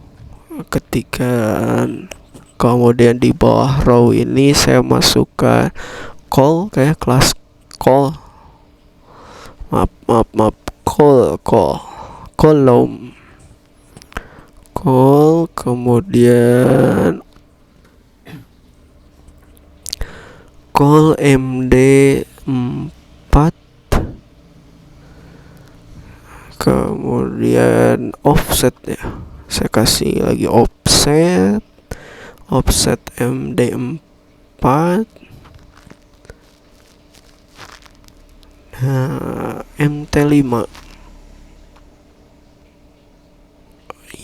kemudian di bawah row ini saya masukkan call kayak kelas call. Maaf, column. Call, kemudian call md4, kemudian offset ya, saya kasih lagi offset md4. Nah, mt5.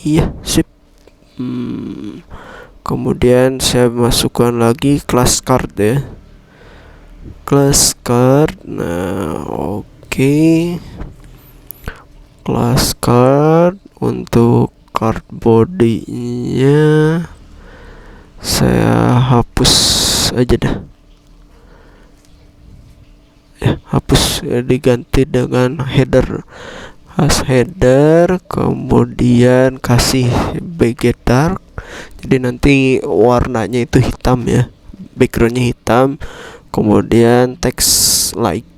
Iya, sip. Kemudian saya masukkan lagi class card ya. Class card. Nah, oke. Class card untuk card body-nya saya hapus aja dah. Ya, hapus ya, diganti dengan header. Header, kemudian kasih background dark, jadi nanti warnanya itu hitam ya, backgroundnya hitam. Kemudian text like,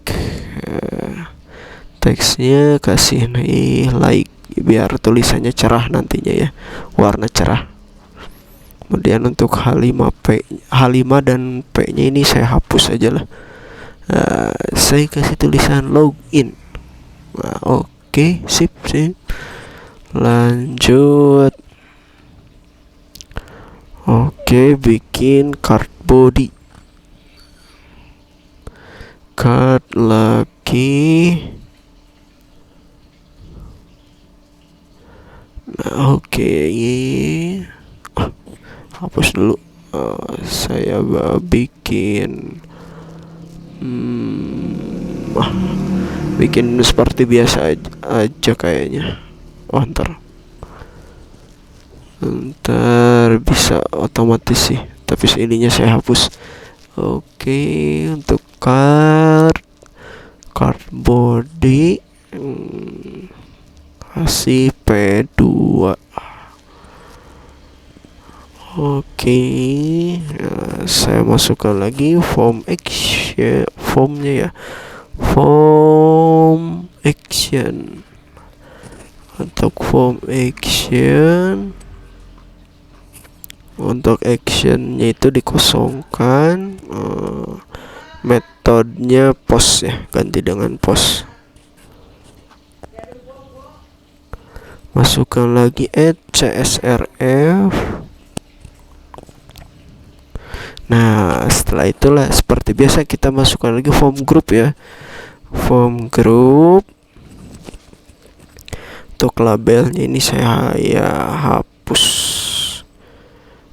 teksnya kasih nih like biar tulisannya cerah nantinya ya, warna cerah. Kemudian untuk H5 dan P nya ini saya hapus aja lah. Saya kasih tulisan login. Nah, Oke, sip. Lanjut. Oke, bikin card body. cut lagi. Nah, oke. Hapus dulu. Saya bikin bikin seperti biasa aja kayaknya. Ntar bisa otomatis sih, tapi ininya saya hapus. Oke, untuk card body kasih P2. Oke, saya masukkan lagi form action, formnya ya, form action. Untuk form action, untuk actionnya itu dikosongkan, metodenya post ya, ganti dengan post. Masukkan lagi add CSRF. Nah, setelah itulah seperti biasa kita masukkan lagi form group ya, form group. Untuk labelnya ini saya hapus.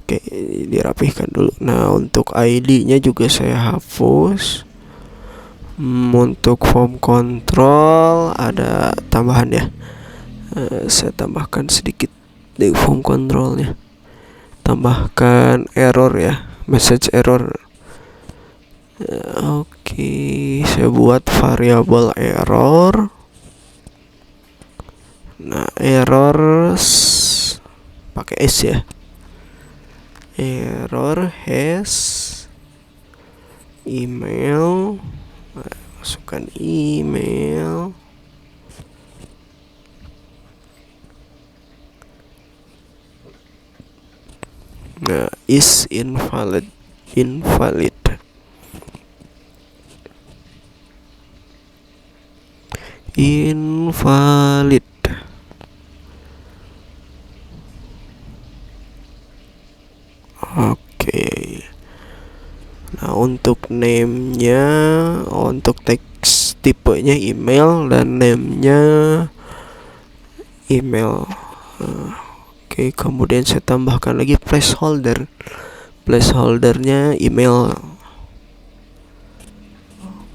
Oke, dirapihkan dulu. Nah, untuk ID-nya juga saya hapus. Untuk form control ada tambahan ya. Saya tambahkan sedikit di form controlnya. Tambahkan error ya, message error. Oke, saya buat variabel error. Nah, error pakai S ya. Error has email. Masukkan email. Nah, is invalid. Invalid. Oke. Nah, untuk name-nya, untuk teks tipenya email dan name-nya email. Oke, kemudian saya tambahkan lagi placeholder. Placeholdernya email.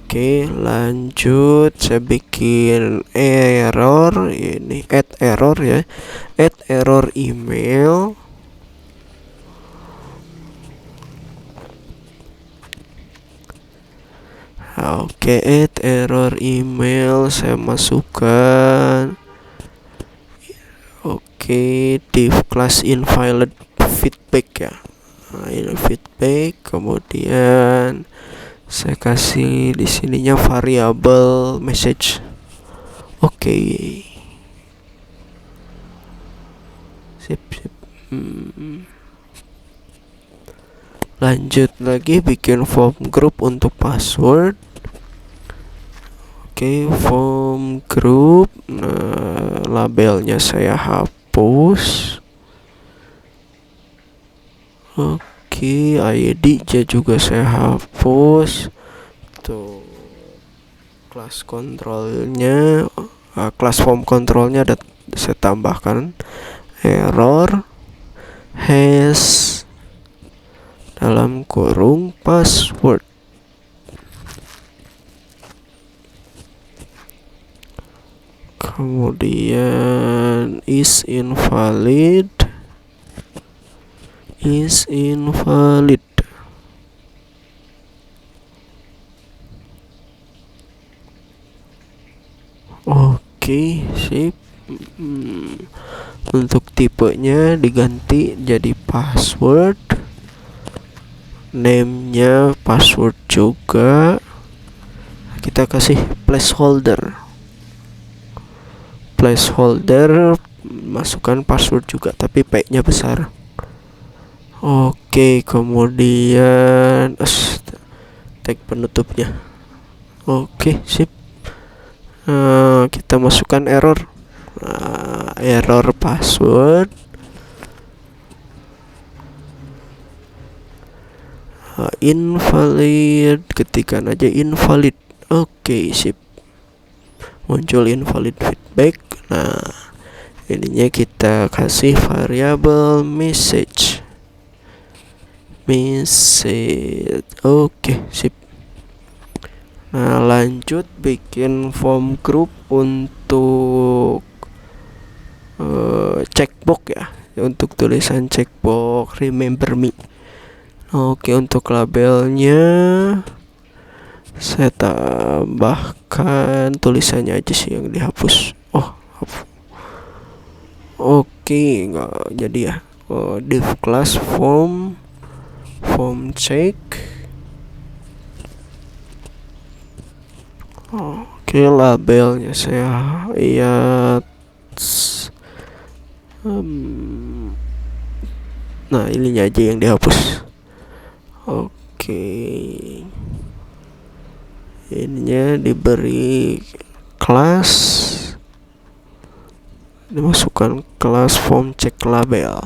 Oke, lanjut saya bikin error ini, add error ya, add error email. Oke, add error email saya masukkan. Oke, div class invalid feedback ya. Nah, ini feedback, kemudian saya kasih di sininya variabel message. Oke. Sip. Lanjut lagi bikin form group untuk password. Oke, form group. Nah, labelnya saya hapus. Oke, ID-nya juga saya hapus. Tuh, kelas kontrolnya, kelas form controlnya ada saya tambahkan error has dalam kurung password. Kemudian is invalid. Oke, sip. Untuk tipenya diganti jadi password. Name-nya password juga. Kita kasih placeholder. Masukkan password juga, tapi P-nya besar. Oke, kemudian tag penutupnya. Oke, sip. Kita masukkan error. Error password. Invalid, ketikan aja invalid. Oke, sip. Muncul invalid feedback. Nah, ininya kita kasih variabel message. Oke, sip. Nah, lanjut bikin form group untuk checkbox ya, untuk tulisan checkbox remember me. Oke, untuk labelnya saya tambahkan tulisannya aja sih yang dihapus. Oke, nggak jadi ya. Div class form check. Oke, labelnya saya nah ininya aja yang dihapus. Oke, ininya diberi kelas, dimasukkan kelas form check label.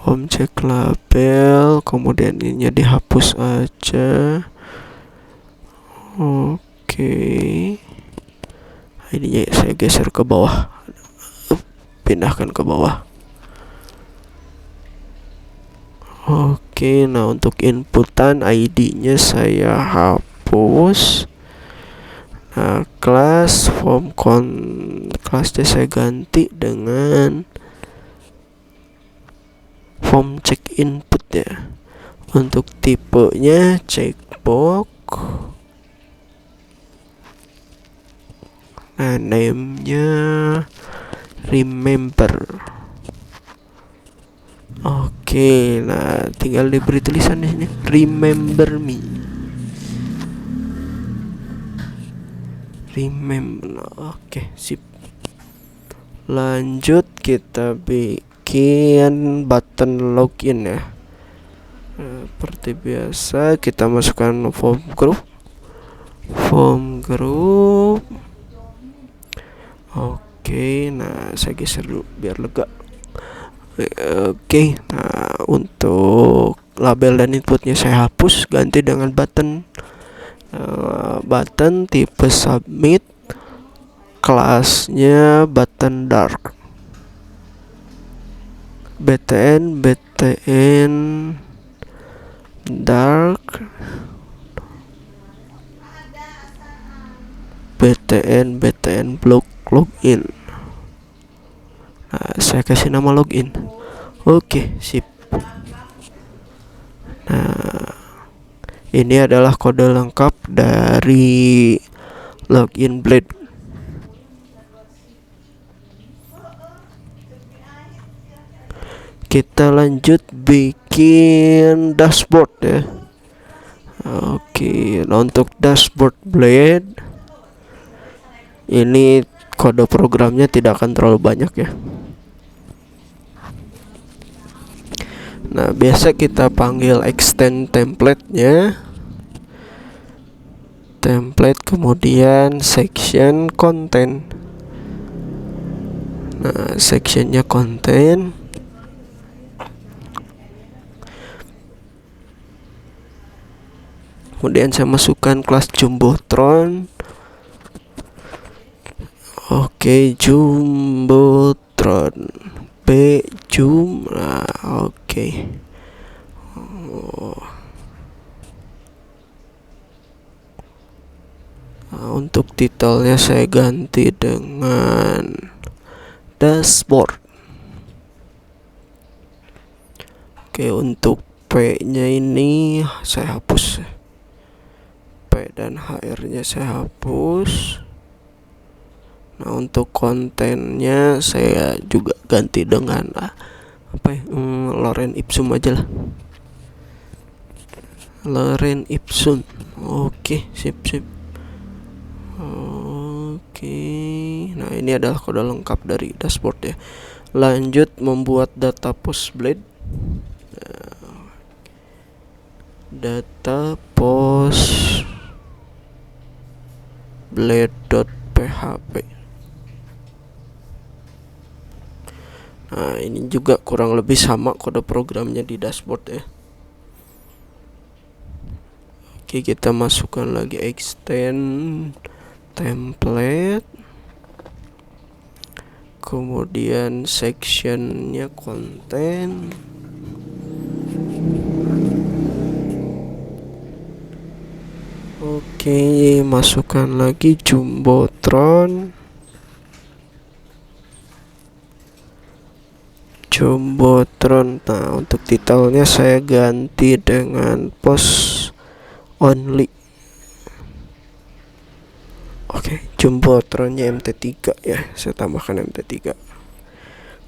Form check label, kemudian ininya dihapus aja. Oke, ininya saya geser ke bawah, pindahkan ke bawah. Oke, nah untuk inputan ID-nya saya hapus. Nah, kelas kelasnya saya ganti dengan form check input ya. Untuk tipenya checkbox. Nah, name-nya remember. Oke, nah tinggal diberi tulisan di sini remember me. Oke, sip. Lanjut kita bikin button login ya. Seperti biasa kita masukkan form group. Oke, nah saya geser dulu biar lega. Oke, nah untuk label dan inputnya saya hapus, ganti dengan button tipe submit, kelasnya button dark, btn dark, btn block login. Nah, saya kasih nama login. Oke, sip. Nah, ini adalah kode lengkap dari login Blade. Kita lanjut bikin dashboard ya. Oke, nah untuk dashboard Blade ini kode programnya tidak akan terlalu banyak ya. Nah, biasa kita panggil extend template-nya. Template kemudian section content. Nah, sectionnya content. Kemudian saya masukkan kelas Jumbotron. Oke, Jumbotron jum. Nah, oke. Nah, untuk titelnya saya ganti dengan dashboard. Oke, untuk P-nya ini saya hapus. P dan HR-nya saya hapus. Nah, untuk kontennya saya juga ganti dengan Lorem Ipsum aja lah. Lorem Ipsum. Oke, sip. Oke, nah ini adalah kode lengkap dari dashboard ya. Lanjut membuat data post Blade. Data post blade.php. Nah, ini juga kurang lebih sama kode programnya di dashboard ya. Oke, kita masukkan lagi extend template, kemudian sectionnya konten, oke, masukkan lagi jumbotron. Nah, untuk titelnya saya ganti dengan post only. Oke, jumbotronnya MT3 ya, saya tambahkan MT3.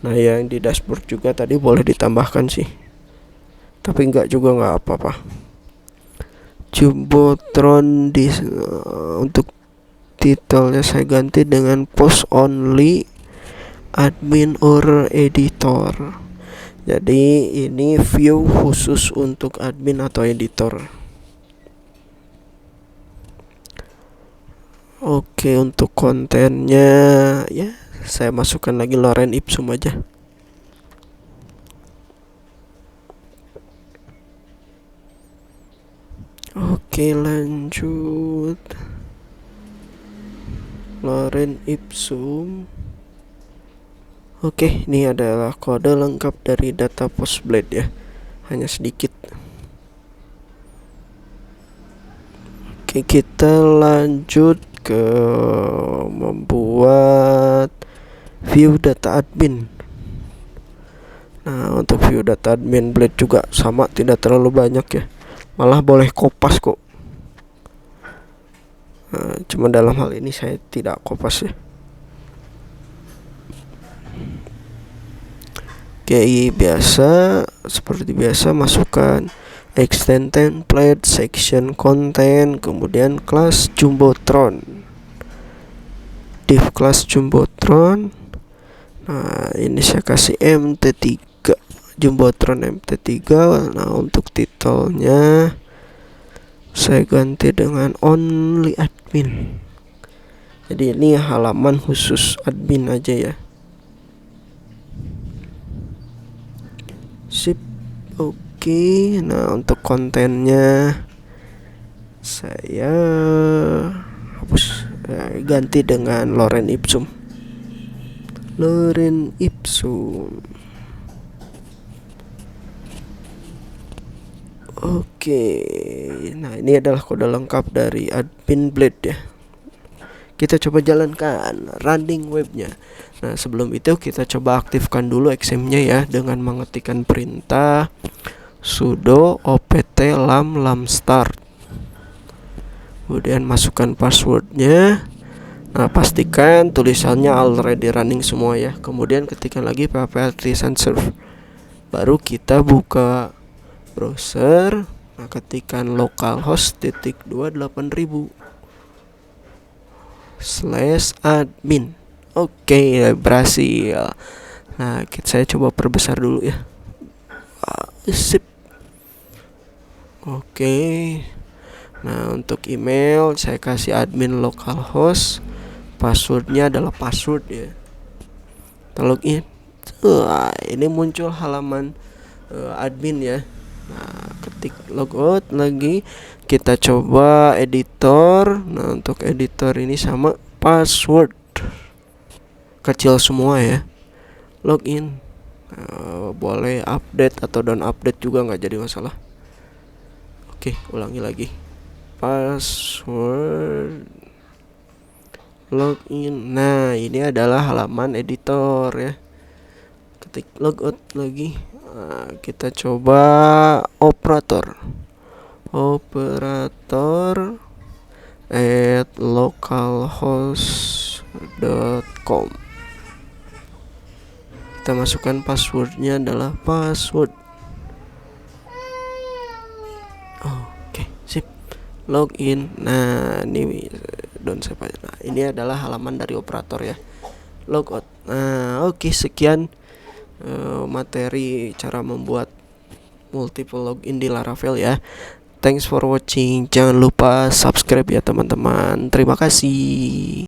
Nah, yang di dashboard juga tadi boleh ditambahkan sih, tapi enggak juga, nggak apa-apa. Jumbotron untuk titelnya saya ganti dengan post only admin or editor. Jadi ini view khusus untuk admin atau editor. Oke, untuk kontennya ya saya masukkan lagi Lorem Ipsum aja. Oke, lanjut. Lorem Ipsum. Oke, ini adalah kode lengkap dari data Postblade ya, hanya sedikit. Oke, kita lanjut ke membuat view data admin. Nah, untuk view data admin Blade juga sama, tidak terlalu banyak ya, malah boleh kopas kok. Nah, cuma dalam hal ini saya tidak kopas ya. Oke, seperti biasa masukkan extend template, section content, kemudian class jumbotron, div class jumbotron. Nah, ini saya kasih MT3, jumbotron MT3. Nah, untuk titelnya saya ganti dengan only admin. Jadi ini halaman khusus admin aja ya. Sip. Oke, nah untuk kontennya saya hapus, ganti dengan Lorem Ipsum. Oke, nah ini adalah kode lengkap dari admin Blade ya. Kita coba jalankan running webnya. Nah, sebelum itu kita coba aktifkan dulu XM-nya ya, dengan mengetikkan perintah sudo opt lam start. Kemudian masukkan passwordnya. Nah, pastikan tulisannya already running semua ya. Kemudian ketikkan lagi php artisan serve. Baru kita buka browser. Nah, ketikkan localhost /admin. Oke, berhasil. Nah, saya coba perbesar dulu ya. Sip. Oke. Nah, untuk email saya kasih admin localhost. Passwordnya adalah password ya. Kita login. Ini muncul halaman admin ya. Nah, ketik logout lagi, kita coba editor. Nah, untuk editor ini sama password kecil semua ya. Login. Boleh update atau down update juga, nggak jadi masalah. Oke, ulangi lagi. Password, login. Nah, ini adalah halaman editor ya. Ketik logout lagi. Nah, kita coba operator at localhost.com. Kita masukkan passwordnya adalah password. Oke, sip. Login. Nah, ini Nah, ini adalah halaman dari operator ya. Logout. Nah, oke, sekian materi cara membuat multiple login di Laravel ya. Thanks for watching. Jangan lupa subscribe ya teman-teman. Terima kasih.